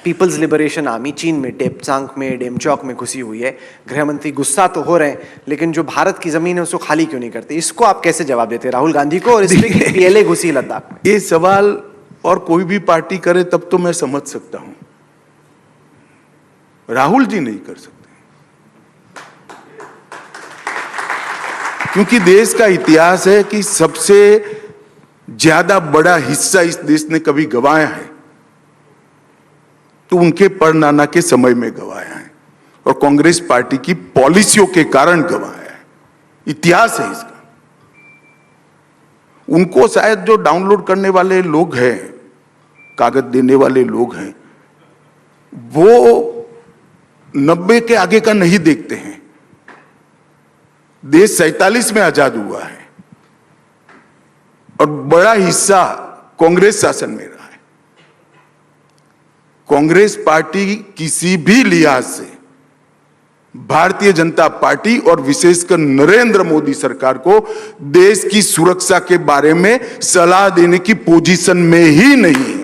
पीपल्स लिबरेशन आर्मी चीन में टेपचांग में, डेमचौक में घुसी हुई है। गृह मंत्री गुस्सा तो हो रहे हैं, लेकिन जो भारत की जमीन है उसको खाली क्यों नहीं करते? इसको आप कैसे जवाब देते राहुल गांधी को, और इस पे कि पीएलए घुसी लद्दाख में? ये सवाल और कोई भी पार्टी करे तब तो मैं समझ सकता हूं, राहुल जी नहीं कर सकते, क्योंकि देश का इतिहास है कि सबसे ज्यादा बड़ा हिस्सा इस देश ने कभी गंवाया है तो उनके परनाना के समय में गंवाया है, और कांग्रेस पार्टी की पॉलिसियों के कारण गंवाया है। इतिहास है इसका। उनको शायद जो डाउनलोड करने वाले लोग हैं, कागज देने वाले लोग हैं, वो 90 के आगे का नहीं देखते हैं। देश 47 में आजाद हुआ है और बड़ा हिस्सा कांग्रेस शासन में रहा है। कांग्रेस पार्टी किसी भी लिहाज से भारतीय जनता पार्टी और विशेषकर नरेंद्र मोदी सरकार को देश की सुरक्षा के बारे में सलाह देने की पोजीशन में ही नहीं है।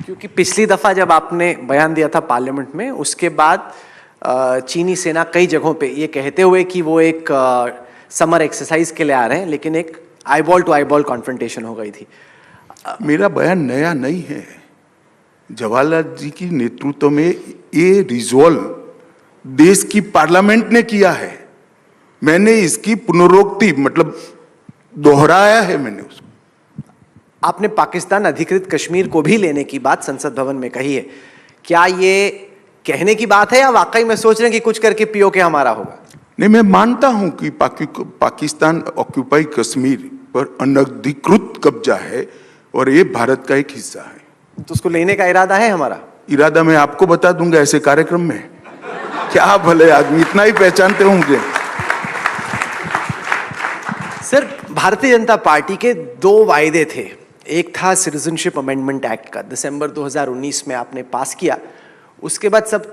क्योंकि पिछली दफा जब आपने बयान दिया था पार्लियामेंट में, उसके बाद चीनी सेना कई जगहों पे ये कहते हुए कि वो एक समर एक्सरसाइज के लिए आ रहे हैं, लेकिन एक आईबॉल टू आईबॉल कॉन्फ्रंटेशन हो गई थी। मेरा बयान नया नहीं है। जवाहरलाल जी की नेतृत्व में ये रिजॉल्व देश की पार्लियामेंट ने किया है। मैंने इसकी पुनरोक्ति मतलब दोहराया है मैंने उसको। आपने पाकिस्तान अधिकृत कश्मीर को भी लेने की बात संसद भवन में कही है। क्या ये कहने की बात है या वाकई में सोच रहे हैं कि कुछ करके पीओके हमारा होगा? नहीं, मैं मानता हूं कि पाकिस्तान ऑक्यूपाई कश्मीर पर अनधिकृत कब्जा है और ये भारत का एक हिस्सा है। तो उसको लेने का इरादा है हमारा? इरादा मैं आपको बता दूंगा ऐसे कार्यक्रम में। क्या भले आदमी इतना ही पहचानते होंगे। सर, भारतीय जनता पार्टी के 2 वायदे थे। एक था सिटीजनशिप अमेंडमेंट एक्ट का, दिसंबर 2019 में आपने पास किया। उसके बाद सब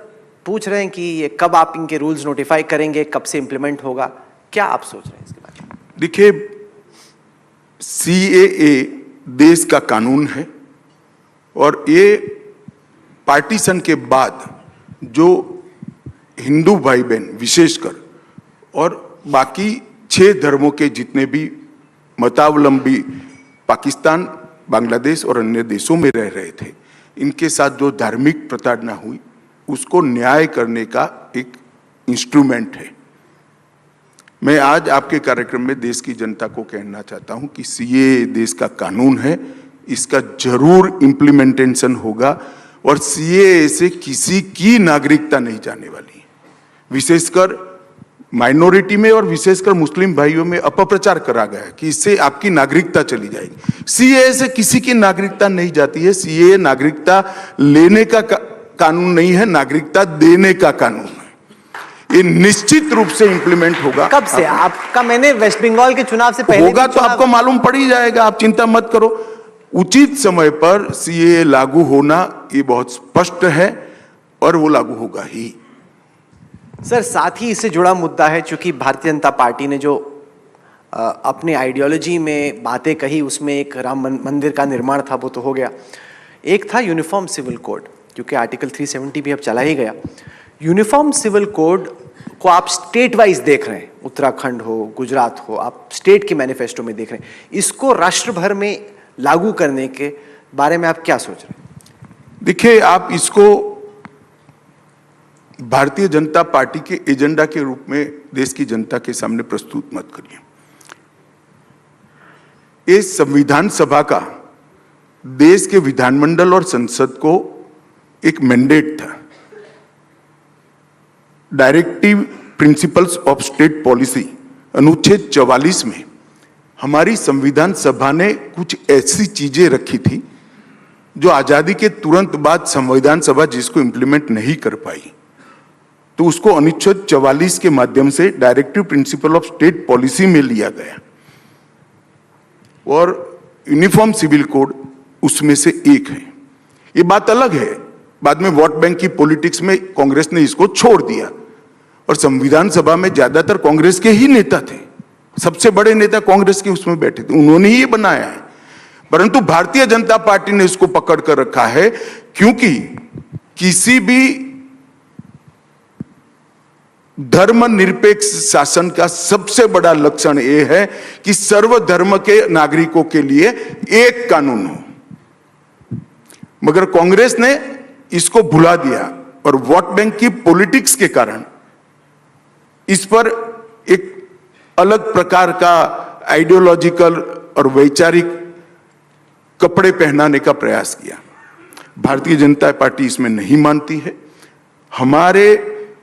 पूछ रहे हैं कि ये कब आप इनके रूल्स नोटिफाई करेंगे, कब से इंप्लीमेंट होगा? क्या आप सोच रहे हैं इसके बारे में? देखिए, सीएए देश का कानून है और ये पार्टीशन के बाद जो हिंदू भाई बहन विशेषकर और बाकी 6 धर्मों के जितने भी मतावलंबी पाकिस्तान, बांग्लादेश और अन्य देशों में रह रहे थे, इनके साथ जो धार्मिक प्रताड़ना हुई उसको न्याय करने का एक इंस्ट्रूमेंट है। मैं आज आपके कार्यक्रम में देश की जनता को कहना चाहता हूं कि सीएए देश का कानून है, इसका जरूर इम्प्लीमेंटेशन होगा और सीएए से किसी की नागरिकता नहीं जाने वाली। विशेषकर माइनॉरिटी में और विशेषकर मुस्लिम भाइयों में अपप्रचार करा गया है कि इससे आपकी नागरिकता चली जाएगी। सीएए से किसी की नागरिकता नहीं जाती है। सीएए नागरिकता लेने का कानून नहीं है, नागरिकता देने का कानून है। ये निश्चित रूप से इंप्लीमेंट होगा। कब से? आपका मैंने वेस्ट बंगाल के चुनाव से पहले होगा तो आपको मालूम पड़ ही जाएगा, आप चिंता मत करो। उचित समय पर सीएए लागू होना ये बहुत स्पष्ट है और वो लागू होगा ही। सर, साथ ही इससे जुड़ा मुद्दा है, चूंकि भारतीय जनता पार्टी ने जो अपने आइडियोलॉजी में बातें कही, उसमें एक राम मंदिर का निर्माण था, वो तो हो गया। एक था यूनिफॉर्म सिविल कोड, क्योंकि आर्टिकल 370 भी अब चला ही गया। यूनिफॉर्म सिविल कोड को आप स्टेट वाइज देख रहे हैं, उत्तराखंड हो, गुजरात हो, आप स्टेट के मैनिफेस्टो में देख रहे हैं। इसको राष्ट्र भर में लागू करने के बारे में आप क्या सोच रहे हैं? देखिए, आप इसको भारतीय जनता पार्टी के एजेंडा के रूप में देश की जनता के सामने प्रस्तुत मत करिए। ये संविधान सभा का देश के विधानमंडल और संसद को एक मैंडेट था। Directive principles of state policy अनुच्छेद 44 में हमारी संविधान सभा ने कुछ ऐसी चीजें रखी थी जो आजादी के तुरंत बाद संविधान सभा जिसको इंप्लीमेंट नहीं कर पाई, तो उसको अनुच्छेद 44 के माध्यम से directive principle of state policy में लिया गया और यूनिफॉर्म सिविल कोड उसमें से एक है। ये बात अलग है, बाद में वोट बैंक की पॉलिटिक्स में कांग्रेस ने इसको छोड़ दिया और संविधान सभा में ज्यादातर कांग्रेस के ही नेता थे, सबसे बड़े नेता कांग्रेस के उसमें बैठे थे, उन्होंने ही ये बनाया है। परंतु भारतीय जनता पार्टी ने इसको पकड़ कर रखा है क्योंकि किसी भी धर्मनिरपेक्ष शासन का सबसे बड़ा लक्षण यह है कि सर्वधर्म के नागरिकों के लिए एक कानून हो। मगर कांग्रेस ने इसको भुला दिया और वोट बैंक की पॉलिटिक्स के कारण इस पर एक अलग प्रकार का आइडियोलॉजिकल और वैचारिक कपड़े पहनाने का प्रयास किया। भारतीय जनता पार्टी इसमें नहीं मानती है। हमारे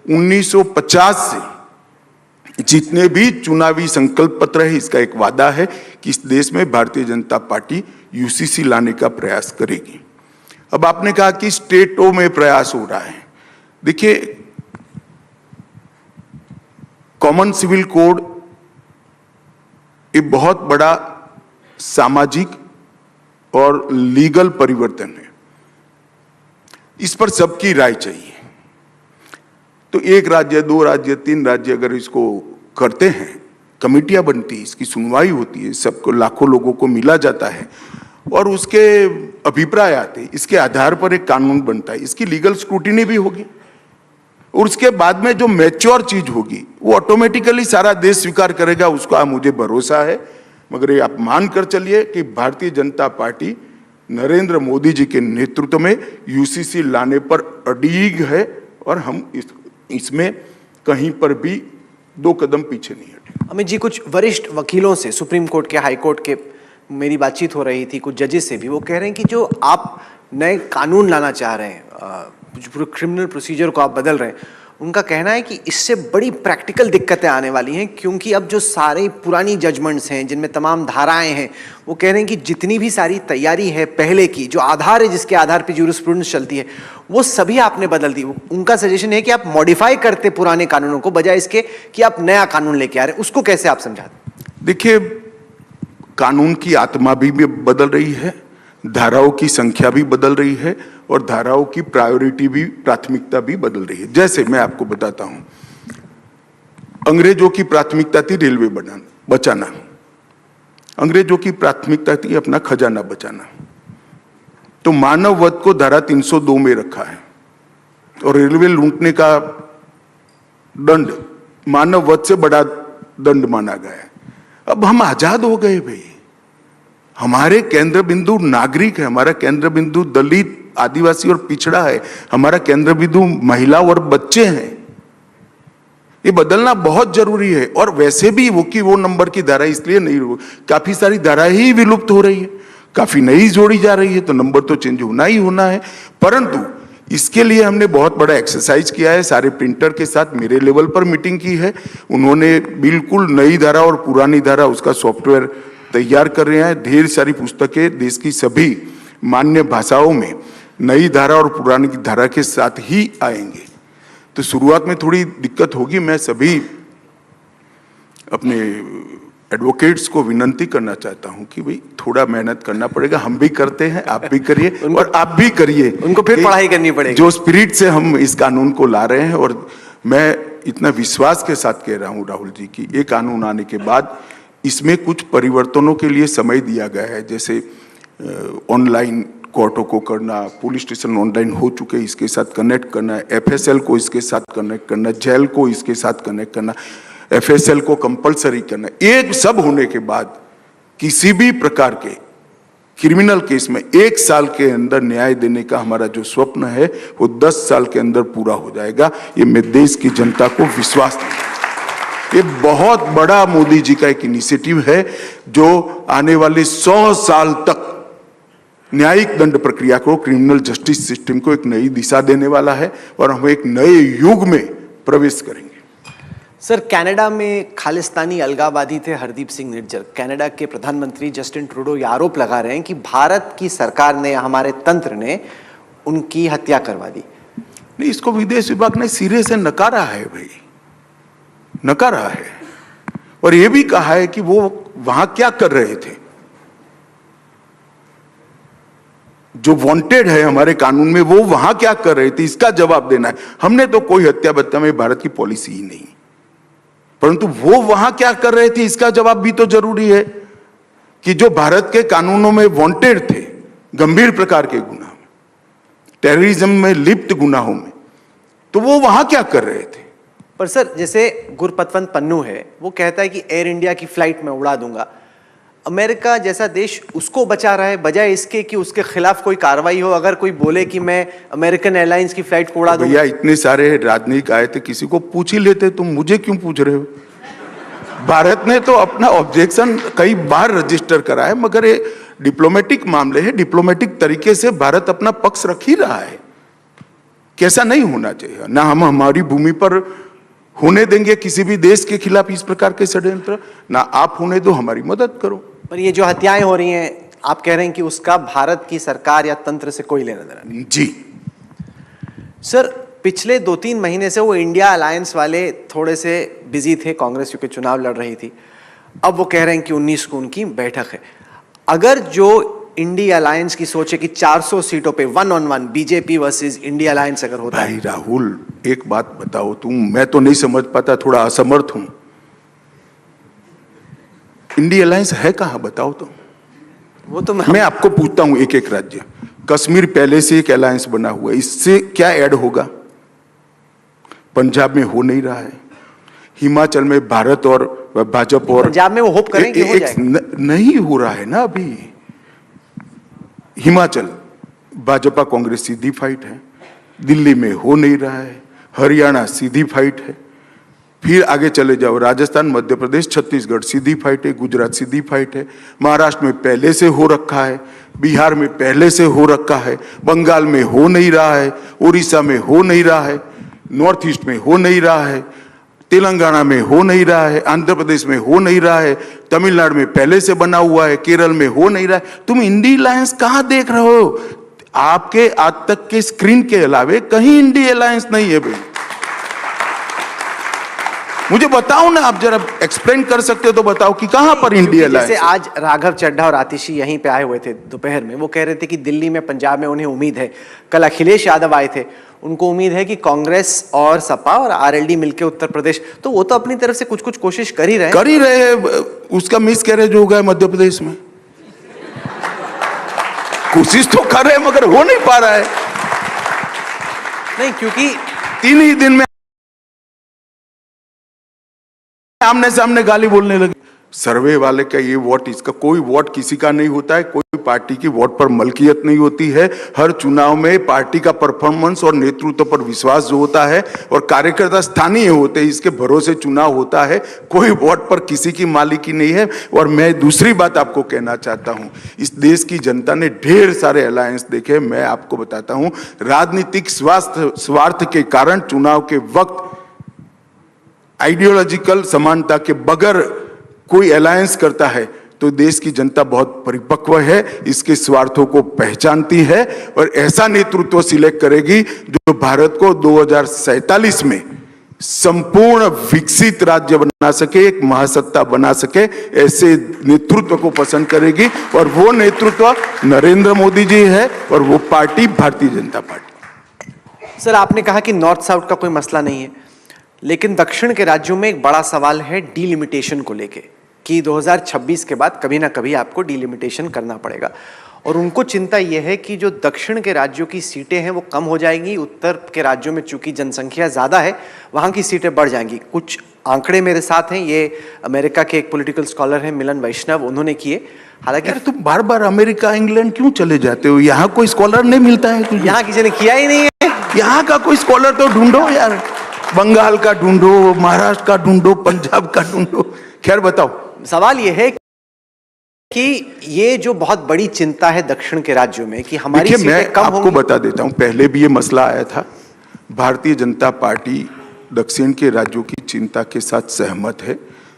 1950 से जितने भी चुनावी संकल्प पत्र है, इसका एक वादा है कि इस देश में भारतीय जनता पार्टी यूसीसी लाने का प्रयास करेगी। अब आपने कहा कि स्टेटों में प्रयास हो रहा है। देखिए, कॉमन सिविल कोड एक बहुत बड़ा सामाजिक और लीगल परिवर्तन है, इस पर सबकी राय चाहिए। तो एक राज्य, 2 राज्य, 3 राज्य अगर इसको करते हैं, कमेटियां बनती है, इसकी सुनवाई होती है, सबको लाखों लोगों को मिला जाता है और उसके अभिप्राय आते हैं, इसके आधार पर एक कानून बनता है, इसकी लीगल स्क्रूटिनी भी होगी और उसके बाद में जो मैच्योर चीज होगी वो ऑटोमेटिकली सारा देश स्वीकार करेगा, उसका मुझे भरोसा है। मगर ये आप मान कर चलिए कि भारतीय जनता पार्टी नरेंद्र मोदी जी के नेतृत्व में यूसीसी लाने पर अड़िग है और हम इसमें कहीं पर भी 2 कदम पीछे नहीं हटे। अमित जी, कुछ वरिष्ठ वकीलों से, सुप्रीम कोर्ट के, हाई कोर्ट के मेरी बातचीत हो रही थी, कुछ जजेस से भी, वो कह रहे हैं कि जो आप नए कानून लाना चाह रहे हैं, पूरे क्रिमिनल प्रोसीजर को आप बदल रहे हैं, उनका कहना है कि इससे बड़ी प्रैक्टिकल दिक्कतें आने वाली हैं क्योंकि अब जो सारी पुरानी जजमेंट्स हैं जिनमें तमाम धाराएं हैं, वो कह रहे हैं कि जितनी भी सारी तैयारी है पहले की, जो आधार है जिसके आधार पर ज्यूरिस्प्रूडेंस चलती है, वो सभी आपने बदल दी। उनका सजेशन है कि आप मॉडिफाई करते पुराने कानूनों को बजाय इसके कि आप नया कानून लेके आ रहे हैं। उसको कैसे आप समझाते? देखिए, कानून की आत्मा भी बदल रही है, धाराओं की संख्या भी बदल रही है और धाराओं की प्रायोरिटी भी, प्राथमिकता भी बदल रही है। जैसे मैं आपको बताता हूं, अंग्रेजों की प्राथमिकता थी रेलवे बचाना, अंग्रेजों की प्राथमिकता थी अपना खजाना बचाना, तो मानव वध को धारा 302 में रखा है और रेलवे लूटने का दंड मानव वध से बड़ा दंड माना गया है। अब हम आजाद हो गए भाई, हमारे केंद्र बिंदु नागरिक है, हमारा केंद्र बिंदु दलित, आदिवासी और पिछड़ा है, हमारा केंद्र बिंदु महिला और बच्चे हैं। ये बदलना बहुत जरूरी है। और वैसे भी वो नंबर की धारा इसलिए नहीं, काफी सारी धाराएं ही विलुप्त हो रही है, काफी नई जोड़ी जा रही है, तो नंबर तो चेंज होना ही होना है। परंतु इसके लिए हमने बहुत बड़ा एक्सरसाइज किया है, सारे प्रिंटर के साथ मेरे लेवल पर मीटिंग की है, उन्होंने बिल्कुल नई धारा और पुरानी धारा उसका सॉफ्टवेयर तैयार कर रहे हैं। ढेर सारी पुस्तकें देश की सभी मान्य भाषाओं में नई धारा और पुरानी धारा के साथ ही आएंगे। तो शुरुआत में थोड़ी दिक्कत होगी। मैं सभी अपने एडवोकेट्स को विनंती करना चाहता हूं कि भाई थोड़ा मेहनत करना पड़ेगा, हम भी करते हैं, आप भी करिए और आप भी करिए, उनको फिर पढ़ाई करनी पड़ेगी। जो स्पिरिट से हम इस कानून को ला रहे हैं, और मैं इतना विश्वास के साथ कह रहा हूं राहुल जी कि ये कानून आने के बाद इसमें कुछ परिवर्तनों के लिए समय दिया गया है, जैसे ऑनलाइन कोर्टों को करना, पुलिस स्टेशन ऑनलाइन हो चुके इसके साथ कनेक्ट करना, एफएसएल को इसके साथ कनेक्ट करना, जेल को इसके साथ कनेक्ट करना, एफएसएल को कंपलसरी करना। ये सब होने के बाद किसी भी प्रकार के क्रिमिनल केस में 1 साल के अंदर न्याय देने का हमारा जो स्वप्न है वो 10 साल के अंदर पूरा हो जाएगा। ये मैं देश की जनता को विश्वास देता हूं। ये बहुत बड़ा मोदी जी का एक इनिशिएटिव है जो आने वाले 100 साल तक न्यायिक दंड प्रक्रिया को, क्रिमिनल जस्टिस सिस्टम को एक नई दिशा देने वाला है और हम एक नए युग में प्रवेश करेंगे। सर, कनाडा में खालिस्तानी अलगाववादी थे हरदीप सिंह निज्जर। कनाडा के प्रधानमंत्री जस्टिन ट्रूडो ये आरोप लगा रहे हैं कि भारत की सरकार ने, हमारे तंत्र ने उनकी हत्या करवा दी। नहीं, इसको विदेश विभाग ने सिरे से नकारा है भाई, नकारा है। और यह भी कहा है कि वो वहां क्या कर रहे थे, जो वांटेड है हमारे कानून में, वो वहां क्या कर रहे थे, इसका जवाब देना है। हमने तो कोई हत्या बत्या में भारत की पॉलिसी ही नहीं, परंतु वो वहां क्या कर रहे थे इसका जवाब भी तो जरूरी है कि जो भारत के कानूनों में वांटेड थे, गंभीर प्रकार के गुनाह में, टेररिज्म में लिप्त गुनाहों में, तो वो वहां क्या कर रहे थे। पर सर, जैसे गुरपतवंत पन्नू है, वो कहता है कि एयर इंडिया की फ्लाइट में उड़ा दूंगा। अमेरिका जैसा देश उसको बचा रहा है, बजाय इसके कि उसके खिलाफ कोई कार्रवाई हो। अगर कोई बोले कि मैं अमेरिकन एयरलाइंस की फ्लाइट को उड़ा दूंगा। भैया, इतने सारे राजनीतिक आए थे, किसी को पूछ ही लेते, तुम मुझे क्यों पूछ रहे हो। भारत ने तो अपना ऑब्जेक्शन कई बार रजिस्टर करा है, मगर ये डिप्लोमेटिक मामले है, डिप्लोमेटिक तरीके से भारत अपना पक्ष रख ही रहा है। कैसा नहीं होना चाहिए ना, हम हमारी भूमि पर होने देंगे किसी भी देश के खिलाफ इस प्रकार के षड्यंत्र, ना आप होने दो, हमारी मदद करो। पर ये जो हत्याएं हो रही हैं, आप कह रहे हैं कि उसका भारत की सरकार या तंत्र से कोई लेना देना नहीं। जी सर, पिछले 2-3 महीने से वो इंडिया अलायंस वाले थोड़े से बिजी थे, कांग्रेस क्योंकि चुनाव लड़ रही थी। अब वो कह रहे हैं कि 19 को उनकी बैठक है। अगर जो इंडिया अलायंस की सोच है कि 400 सीटों पे 1-on-1 BJP versus India alliance अगर होता है। भाई राहुल, एक बात बताओ तुम, मैं तो नहीं समझ पाता, थोड़ा असमर्थ हूं। इंडिया अलायंस है कहां, बताओ तो। वो तो मैं आपको पूछता हूं, एक एक राज्य, कश्मीर पहले से एक अलायंस बना हुआ है, इससे क्या ऐड होगा। पंजाब में हो नहीं रहा है, हिमाचल में भारत और भाजपा और पंजाब में वो होप करें कि हो जाएगा। नहीं हो रहा है ना अभी। हिमाचल भाजपा कांग्रेस सीधी फाइट है, दिल्ली में हो नहीं रहा है, हरियाणा सीधी फाइट है, फिर आगे चले जाओ राजस्थान, मध्य प्रदेश, छत्तीसगढ़ सीधी फाइट है, गुजरात सीधी फाइट है, महाराष्ट्र में पहले से हो रखा है, बिहार में पहले से हो रखा है, बंगाल में हो नहीं रहा है, उड़ीसा में हो नहीं रहा है, नॉर्थ ईस्ट में हो नहीं रहा है, तेलंगाना में हो नहीं रहा है, आंध्र प्रदेश में हो नहीं रहा है, तमिलनाडु में पहले से बना हुआ है, केरल में हो नहीं रहा है। तुम इंडिया अलायंस कहां देख रहे हो। आपके आज तक के स्क्रीन के अलावे कहीं इंडिया अलायंस नहीं है भाई। मुझे बताओ ना, आप जरा एक्सप्लेन कर सकते हो तो बताओ कि कहां पर इंडिया अलायंस। जैसे आज राघव चड्ढा और आतिशी यहीं पे आए हुए थे दोपहर में, वो कह रहे थे कि दिल्ली में, पंजाब में उन्हें उम्मीद है। कल अखिलेश यादव आए थे, उनको उम्मीद है कि कांग्रेस और सपा और आरएलडी मिलकर उत्तर प्रदेश, तो वो तो अपनी तरफ से कुछ कुछ कोशिश कर ही रहे हैं। उसका मिस कैरेज हो गया मध्य प्रदेश में। कोशिश तो कर रहे हैं मगर हो नहीं पा रहा है। नहीं, क्योंकि 3 ही दिन में आमने सामने गाली बोलने लगे। सर्वे वाले का ये वोट, इसका कोई वोट किसी का नहीं होता है, कोई पार्टी की वोट पर मलकियत नहीं होती है। हर चुनाव में पार्टी का परफॉर्मेंस और नेतृत्व पर विश्वास जो होता है, और कार्यकर्ता स्थानीय होते हैं, इसके भरोसे चुनाव होता है। कोई वोट पर किसी की मालिकी नहीं है। और मैं दूसरी बात आपको कहना चाहता हूं, इस देश की जनता ने ढेर सारे अलायंस देखे। मैं आपको बताता हूं, राजनीतिक स्वार्थ के कारण चुनाव के वक्त आइडियोलॉजिकल समानता के बगैर कोई अलायंस करता है तो देश की जनता बहुत परिपक्व है, इसके स्वार्थों को पहचानती है और ऐसा नेतृत्व सिलेक्ट करेगी जो भारत को 2047 में संपूर्ण विकसित राज्य बना सके, एक महासत्ता बना सके। ऐसे नेतृत्व को पसंद करेगी और वो नेतृत्व नरेंद्र मोदी जी है और वो party Bharatiya Janata party. Sir, आपने कहा कि नॉर्थ साउथ का कोई मसला नहीं है, लेकिन दक्षिण के राज्यों में एक बड़ा सवाल है डीलिमिटेशन को लेके कि 2026 के बाद कभी ना कभी आपको डीलिमिटेशन करना पड़ेगा। और उनको चिंता यह है कि जो दक्षिण के राज्यों की सीटें हैं वो कम हो जाएंगी, उत्तर के राज्यों में चूंकि जनसंख्या ज़्यादा है वहाँ की सीटें बढ़ जाएंगी। कुछ आंकड़े मेरे साथ हैं, ये अमेरिका के एक पॉलिटिकल स्कॉलर हैं मिलन वैष्णव, उन्होंने किए। हालांकि तुम बार बार अमेरिका इंग्लैंड क्यों चले जाते हो, यहाँ कोई स्कॉलर नहीं मिलता है। यहाँ किसी ने किया ही नहीं है। यहाँ का कोई स्कॉलर तो ढूंढो यार, बंगाल का ढूंढो, महाराष्ट्र का ढूंढो, पंजाब का ढूंढो। खैर बताओ, सवाल यह है कि ये जो बहुत बड़ी चिंता है दक्षिण के राज्यों में कि हमारी सीटें मैं कम आपको बता देता हूं, पहले भी ये मसला आया था। भारतीय जनता पार्टी दक्षिण के राज्यों की चिंता के साथ सहमत है।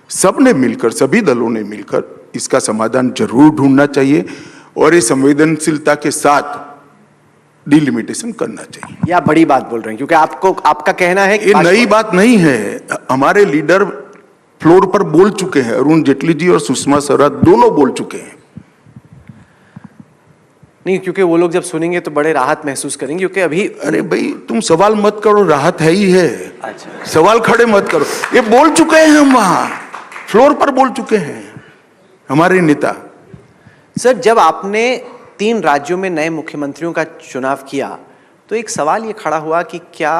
सबने मिलकर, सभी दलों ने मिलकर इसका समाधान जरूर ढूंढना चाहिए और ये संवेदनशीलता के साथ डिलिमिटेशन करना चाहिए। या बड़ी बात बोल रहे हैं, क्योंकि आपका कहना है कि ये नई बात नहीं है। हमारे लीडर फ्लोर पर बोल चुके हैं, अरुण जेटली जी और सुषमा स्वराज दोनों बोल चुके हैं। नहीं, क्योंकि वो लोग जब सुनेंगे तो बड़े राहत महसूस करेंगे, क्योंकि अभी अरे भाई तुम सवाल मत करो, राहत है ही है। अच्छा, सवाल खड़े मत करो, ये बोल चुके हैं, हम वहां फ्लोर पर बोल चुके हैं हमारे नेता। सर, जब आपने 3 राज्यों में नए मुख्यमंत्रियों का चुनाव किया तो एक सवाल ये खड़ा हुआ कि क्या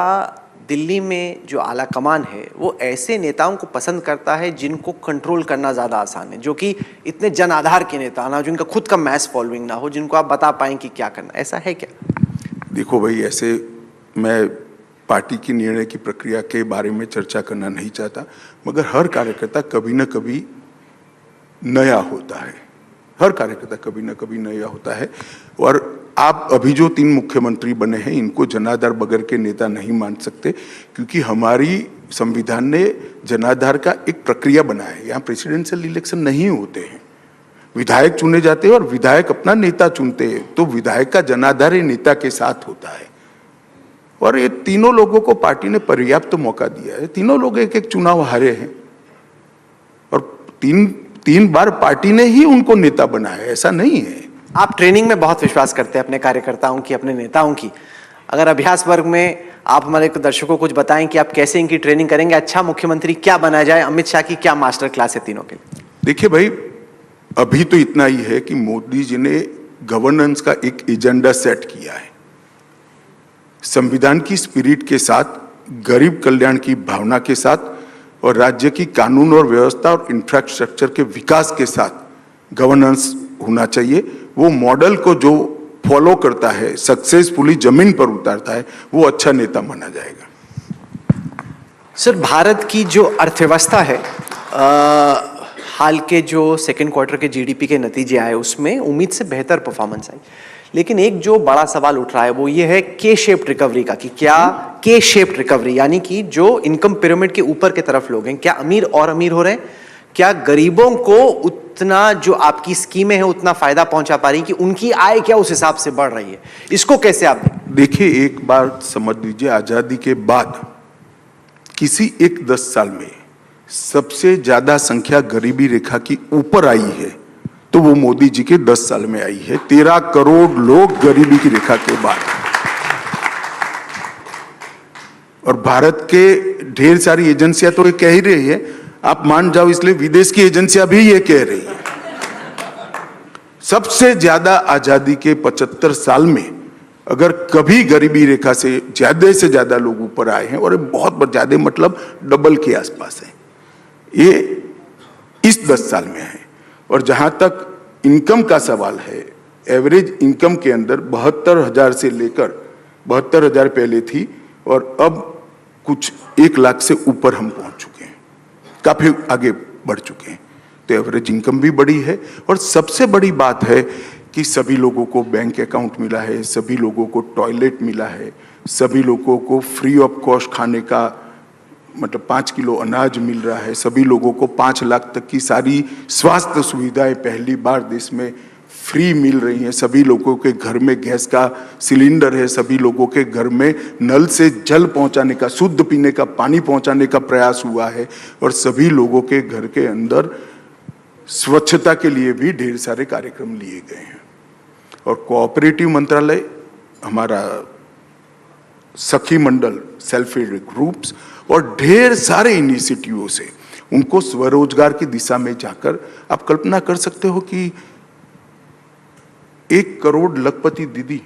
दिल्ली में जो आला कमान है वो ऐसे नेताओं को पसंद करता है जिनको कंट्रोल करना ज़्यादा आसान है, जो कि इतने जन आधार के नेता ना हो, जिनका खुद का मैस फॉलोइंग ना हो, जिनको आप बता पाएं कि क्या करना, ऐसा है क्या? देखो भाई, ऐसे मैं पार्टी की निर्णय की प्रक्रिया के बारे में चर्चा करना नहीं चाहता, मगर हर कार्यकर्ता कभी न कभी नया होता है। हर कार्यकर्ता कभी न कभी नया होता है। और आप अभी जो 3 मुख्यमंत्री बने हैं, इनको जनाधार बगैर के नेता नहीं मान सकते, क्योंकि हमारी संविधान ने जनाधार का एक प्रक्रिया बनाया है। यहाँ प्रेसिडेंशियल इलेक्शन नहीं होते हैं, विधायक चुने जाते हैं और विधायक अपना नेता चुनते हैं। तो विधायक का जनाधार नेता के साथ होता है और ये तीनों लोगों को पार्टी ने पर्याप्त मौका दिया है। तीनों लोग एक एक चुनाव हारे हैं और तीन बार पार्टी ने ही उनको नेता बनाया, ऐसा नहीं है। आप ट्रेनिंग में बहुत विश्वास करते हैं अपने कार्यकर्ताओं की, अपने नेताओं की। अगर अभ्यास वर्ग में आप हमारे दर्शकों को कुछ बताएं कि आप कैसे इनकी ट्रेनिंग करेंगे, अच्छा मुख्यमंत्री क्या बना जाए, अमित शाह की क्या मास्टर क्लास है तीनों के लिए? देखिए भाई, अभी तो इतना ही है कि मोदी जी ने गवर्नेंस का एक एजेंडा सेट किया है, संविधान की स्पिरिट के साथ, गरीब कल्याण की भावना के साथ और राज्य की कानून और व्यवस्था और इंफ्रास्ट्रक्चर के विकास के साथ गवर्नेंस होना चाहिए। वो मॉडल को जो फॉलो करता है, सक्सेसफुली जमीन पर उतारता है, वो अच्छा नेता माना जाएगा। सर, भारत की जो अर्थव्यवस्था है, हाल के जो सेकेंड क्वार्टर के जीडीपी के नतीजे आए उसमें उम्मीद से बेहतर परफॉर्मेंस आई, लेकिन एक जो बड़ा सवाल उठ रहा है वो ये है के शेप्ड रिकवरी का, कि क्या के शेप्ड रिकवरी, यानी कि जो इनकम पिरामिड के ऊपर की तरफ लोग हैं, क्या अमीर और अमीर हो रहे हैं? क्या गरीबों को उतना जो आपकी स्कीमें हैं उतना फायदा पहुंचा पा रही कि उनकी आय क्या उस हिसाब से बढ़ रही है? इसको कैसे आप देखिए, एक बार समझ लीजिए, आजादी के बाद किसी एक 10 साल में सबसे ज्यादा संख्या गरीबी रेखा की ऊपर आई है तो वो मोदी जी के 10 साल में आई है। 13 करोड़ लोग गरीबी की रेखा के बाद। और भारत के ढेर सारी एजेंसियां तो ये कह ही रही है, आप मान जाओ, इसलिए विदेश की एजेंसियां भी ये कह रही है। सबसे ज्यादा आजादी के 75 साल में अगर कभी गरीबी रेखा से ज्यादा लोग ऊपर आए हैं, और बहुत ज्यादा मतलब डबल के आसपास है, ये इस 10 साल में है। और जहां तक इनकम का सवाल है, एवरेज इनकम के अंदर 72,000 से लेकर 72,000 पहले थी और अब कुछ 1 लाख से ऊपर हम पहुंच चुके हैं, काफी आगे बढ़ चुके हैं। तो एवरेज इनकम भी बड़ी है और सबसे बड़ी बात है कि सभी लोगों को बैंक अकाउंट मिला है, सभी लोगों को टॉयलेट मिला है, सभी लोगों को फ्री ऑफ कॉस्ट खाने का मतलब 5 किलो अनाज मिल रहा है, सभी लोगों को 5 लाख तक की सारी स्वास्थ्य सुविधाएं पहली बार देश में फ्री मिल रही हैं, सभी लोगों के घर में गैस का सिलेंडर है, सभी लोगों के घर में नल से जल पहुंचाने का, शुद्ध पीने का पानी पहुंचाने का प्रयास हुआ है और सभी लोगों के घर के अंदर स्वच्छता के लिए भी ढेर सारे कार्यक्रम लिए गए हैं। और कोऑपरेटिव मंत्रालय, हमारा सखी मंडल, सेल्फ हेल्प ग्रुप्स और ढेर सारे इनिशिएटिवों से उनको स्वरोजगार की दिशा में जाकर, आप कल्पना कर सकते हो कि 1 करोड़ लखपति दीदी,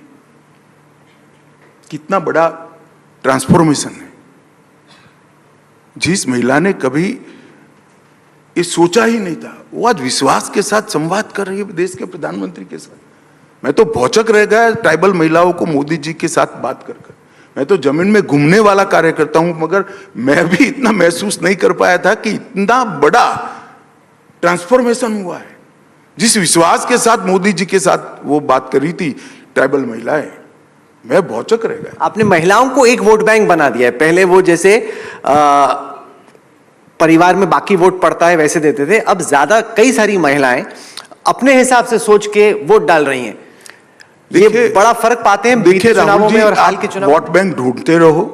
कितना बड़ा ट्रांसफॉर्मेशन है। जिस महिला ने कभी ये सोचा ही नहीं था, वो आज विश्वास के साथ संवाद कर रही है देश के प्रधानमंत्री के साथ। मैं तो भौचक रह गया ट्राइबल महिलाओं को मोदी जी के साथ बात कर। मैं तो जमीन में घूमने वाला कार्यकर्ता हूं, मगर मैं भी इतना महसूस नहीं कर पाया था कि इतना बड़ा ट्रांसफॉर्मेशन हुआ है। जिस विश्वास के साथ मोदी जी के साथ वो बात करी थी ट्राइबल महिलाएं, मैं भौचक रह गया। आपने महिलाओं को एक वोट बैंक बना दिया है। पहले वो जैसे परिवार में बाकी वोट पड़ता है वैसे देते थे, अब ज्यादा कई सारी महिलाएं अपने हिसाब से सोच के वोट डाल रही हैं। ये बड़ा फर्क पाते हैं बीते चुनावों में और हाल के चुनाव। वोट बैंक ढूंढते रहो।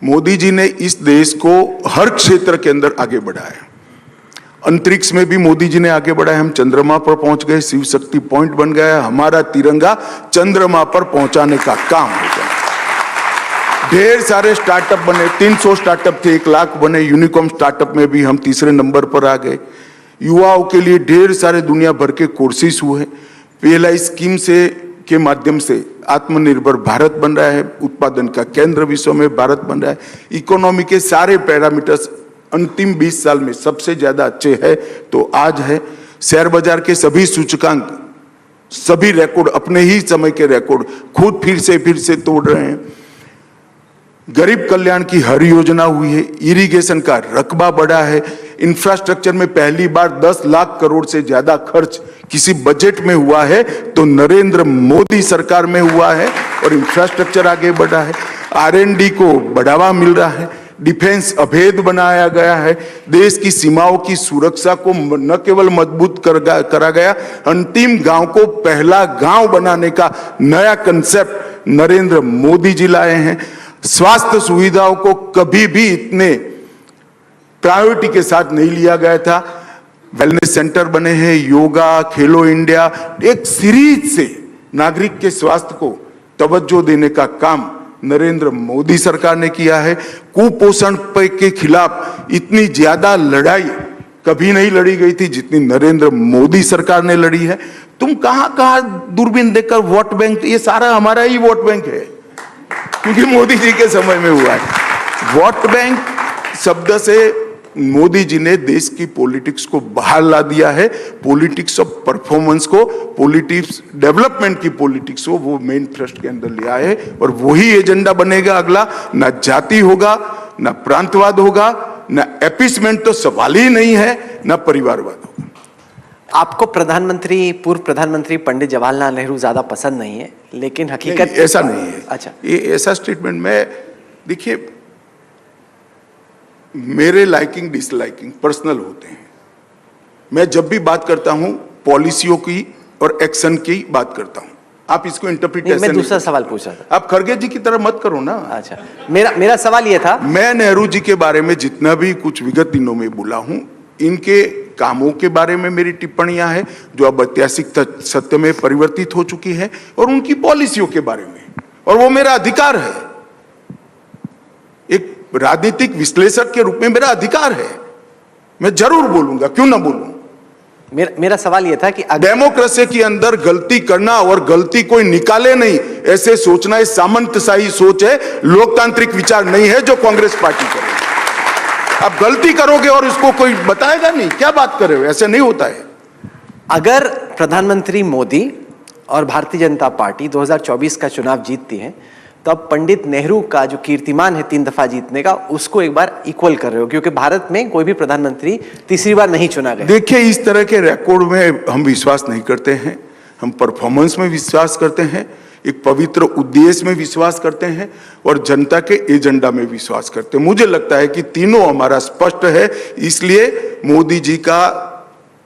मोदी जी ने इस देश को हर क्षेत्र के अंदर आगे बढ़ाया। अंतरिक्ष में भी मोदी जी ने आगे बढ़ाया। हम चंद्रमा पर पहुंच गए, शिव शक्ति पॉइंट बन गया। हमारा तिरंगा चंद्रमा पर पहुंचाने का काम हो गया। ढेर सारे स्टार्टअप बने, 300 स्टार्टअप थे, 1 लाख बने। यूनिकॉर्न स्टार्टअप में भी हम तीसरे नंबर पर आ गए। युवाओं के लिए ढेर सारे दुनिया भर के कोर्सेस हुए। पीएलआई स्कीम से के माध्यम से आत्मनिर्भर भारत बन रहा है। उत्पादन का केंद्र विश्व में भारत बन रहा है। इकोनॉमी के सारे पैरामीटर्स अंतिम 20 साल में सबसे ज्यादा अच्छे हैं तो आज है। शेयर बाजार के सभी सूचकांक, सभी रिकॉर्ड, अपने ही समय के रिकॉर्ड खुद फिर से तोड़ रहे हैं। गरीब कल्याण की हर योजना हुई है। इरिगेशन का रकबा बढ़ा है। इंफ्रास्ट्रक्चर में पहली बार 10 लाख करोड़ से ज्यादा खर्च किसी बजट में हुआ है तो नरेंद्र मोदी सरकार में हुआ है और इंफ्रास्ट्रक्चर आगे बढ़ा है। R&D को बढ़ावा मिल रहा है। डिफेंस अभेद बनाया गया है। देश की सीमाओं की सुरक्षा को न केवल मजबूत करा गया, अंतिम गांव को पहला गांव बनाने का नया कंसेप्ट नरेंद्र मोदी जी लाए हैं। स्वास्थ्य सुविधाओं को कभी भी इतने प्रायोरिटी के साथ नहीं लिया गया था। वेलनेस सेंटर बने हैं, योगा, खेलो इंडिया, एक सीरीज से नागरिक के स्वास्थ्य को तवज्जो देने का काम नरेंद्र मोदी सरकार ने किया है। कुपोषण के खिलाफ इतनी ज्यादा लड़ाई कभी नहीं लड़ी गई थी जितनी नरेंद्र मोदी सरकार ने लड़ी है। तुम कहां दूरबीन देखकर वोट बैंक, ये सारा हमारा ही वोट बैंक है क्योंकि मोदी जी के समय में हुआ है। वोट बैंक शब्द से मोदी जी ने देश की पॉलिटिक्स को बाहर ला दिया है। पॉलिटिक्स ऑफ परफॉर्मेंस को, पॉलिटिक्स डेवलपमेंट की पॉलिटिक्स को वो मेन थ्रस्ट के अंदर ले आए और वही एजेंडा बनेगा अगला। ना जाति होगा, ना प्रांतवाद होगा, ना एपिसमेंट तो सवाल ही नहीं है, ना परिवारवाद होगा। आपको पूर्व प्रधानमंत्री पंडित जवाहरलाल नेहरू ज्यादा पसंद नहीं है, लेकिन हकीकत ऐसा नहीं है। अच्छा, ये ऐसा स्टेटमेंट में देखिए, मेरे लाइकिंग डिसलाइकिंग पर्सनल होते हैं। मैं जब भी बात करता हूं पॉलिसियों की और एक्शन की बात करता हूं। आप इसको इंटरप्रिटेशन, मैं दूसरा सवाल पूछा था। आप खड़गे जी की तरह मत करो ना। अच्छा, मेरा सवाल ये था, मैं नेहरू जी के बारे में जितना भी कुछ विगत दिनों में बोला हूं, इनके कामों के बारे में मेरी टिप्पणियां हैं जो अब ऐतिहासिक सत्य में परिवर्तित हो चुकी है, और उनकी पॉलिसियों के बारे में, और वो मेरा अधिकार है। एक राजनीतिक विश्लेषक के रूप में मेरा अधिकार है, मैं जरूर बोलूंगा, क्यों ना बोलूं। मेरा सवाल यह था कि डेमोक्रेसी के अंदर गलती करना और गलती कोई निकाले नहीं ऐसे सोचना ये सामंतशाही सोच है, लोकतांत्रिक विचार नहीं है जो कांग्रेस पार्टी करे। आप गलती करोगे और इसको कोई बताएगा नहीं, क्या बात कर रहे हो, ऐसे नहीं होता है। अगर प्रधानमंत्री मोदी और भारतीय जनता पार्टी 2024 का चुनाव जीतती है तो अब पंडित नेहरू का जो कीर्तिमान है 3 दफा जीतने का, उसको एक बार इक्वल कर रहे हो, क्योंकि भारत में कोई भी प्रधानमंत्री तीसरी बार नहीं चुना गया। देखिए, इस तरह के रिकॉर्ड में हम विश्वास नहीं करते हैं। हम परफॉर्मेंस में विश्वास करते हैं, एक पवित्र उद्देश्य में विश्वास करते हैं और जनता के एजेंडा में विश्वास करते हैं। मुझे लगता है कि तीनों हमारा स्पष्ट है, इसलिए मोदी जी का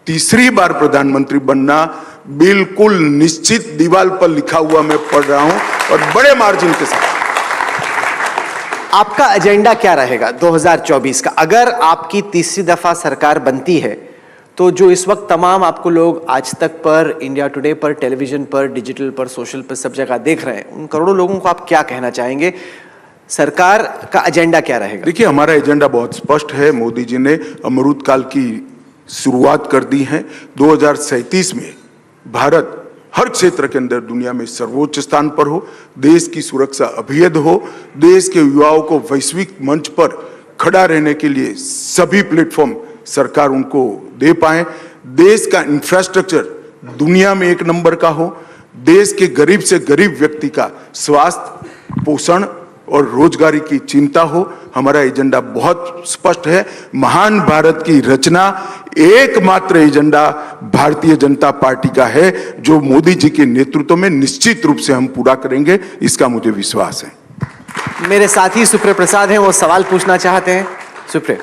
तीसरी बार प्रधानमंत्री बनना बिल्कुल निश्चित दीवार पर लिखा हुआ मैं पढ़ रहा हूं, और बड़े मार्जिन के साथ। आपका एजेंडा क्या रहेगा 2024 का? अगर आपकी तीसरी दफा सरकार बनती है तो जो इस वक्त तमाम आपको लोग आज तक पर, इंडिया टुडे पर, टेलीविजन पर, डिजिटल पर, सोशल पर, सब जगह देख रहे हैं, उन करोड़ों लोगों को आप क्या कहना चाहेंगे? सरकार का एजेंडा क्या रहेगा? देखिए, हमारा एजेंडा बहुत स्पष्ट है। मोदी जी ने अमृत काल की शुरुआत कर दी है। 2037 में भारत हर क्षेत्र के अंदर दुनिया में सर्वोच्च स्थान पर हो, देश की सुरक्षा अभेद हो, देश के युवाओं को वैश्विक मंच पर खड़ा रहने के लिए सभी प्लेटफॉर्म सरकार उनको दे पाए, देश का इंफ्रास्ट्रक्चर दुनिया में 1 नंबर का हो, देश के गरीब से गरीब व्यक्ति का स्वास्थ्य, पोषण, और रोजगारी की चिंता हो। हमारा एजेंडा बहुत स्पष्ट है, महान भारत की रचना एकमात्र एजेंडा भारतीय जनता पार्टी का है, जो मोदी जी के नेतृत्व में निश्चित रूप से हम पूरा करेंगे, इसका मुझे विश्वास है। मेरे साथी सुप्रिय प्रसाद हैं, वो सवाल पूछना चाहते हैं। सुप्रिय।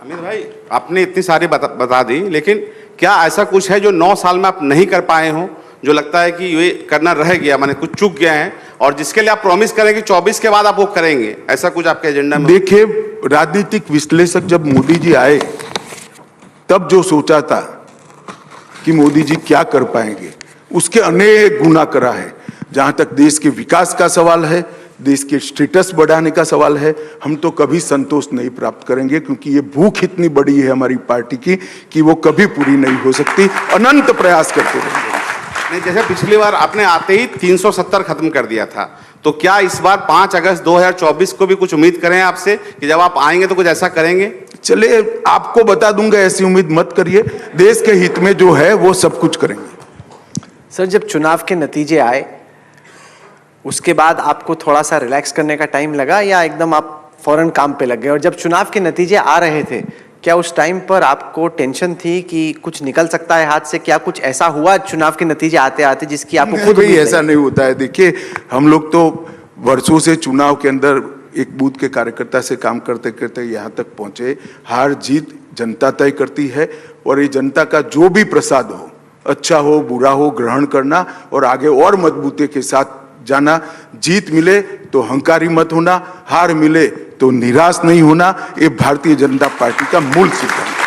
अमित भाई, आपने इतनी सारी बता दी, लेकिन क्या ऐसा कुछ है जो 9 साल में आप नहीं कर पाए हो, जो लगता है कि ये करना रह गया, माने कुछ चूक गया है, और जिसके लिए आप प्रॉमिस करेंगे 24 के बाद आप वो करेंगे, ऐसा कुछ आपके एजेंडा में? देखिए, राजनीतिक विश्लेषक जब मोदी जी आए तब जो सोचा था कि मोदी जी क्या कर पाएंगे, उसके अनेक गुना करा है। जहां तक देश के विकास का सवाल है, देश के स्टेटस बढ़ाने का सवाल है, हम तो कभी संतोष नहीं प्राप्त करेंगे, क्योंकि ये भूख इतनी बड़ी है हमारी पार्टी की कि वो कभी पूरी नहीं हो सकती। अनंत प्रयास करते रहेंगे। नहीं, जैसे पिछली बार आपने आते ही 370 खत्म कर दिया था, तो क्या इस बार 5 अगस्त 2024 को भी कुछ उम्मीद करें आपसे कि जब आप आएंगे तो कुछ ऐसा करेंगे? चलिए, आपको बता दूंगा, ऐसी उम्मीद मत करिए। देश के हित में जो है वो सब कुछ करेंगे। सर, जब चुनाव के नतीजे आए उसके बाद आपको थोड़ा सा रिलैक्स करने का टाइम लगा, या एकदम आप फौरन काम पे लग गए? और जब चुनाव के नतीजे आ रहे थे, क्या उस टाइम पर आपको टेंशन थी कि कुछ निकल सकता है हाथ से? क्या कुछ ऐसा हुआ चुनाव के नतीजे आते आते जिसकी आपको खुद नहीं, ऐसा नहीं होता है। देखिए, हम लोग तो वर्षों से चुनाव के अंदर एक बूथ के कार्यकर्ता से काम करते करते यहाँ तक पहुंचे। हार जीत जनता तय करती है, और ये जनता का जो भी प्रसाद हो, अच्छा हो बुरा हो, ग्रहण करना और आगे और मजबूती के साथ जाना। जीत मिले तो हंकारी मत होना, हार मिले तो निराश नहीं होना, ये भारतीय जनता पार्टी का मूल सिद्धांत है।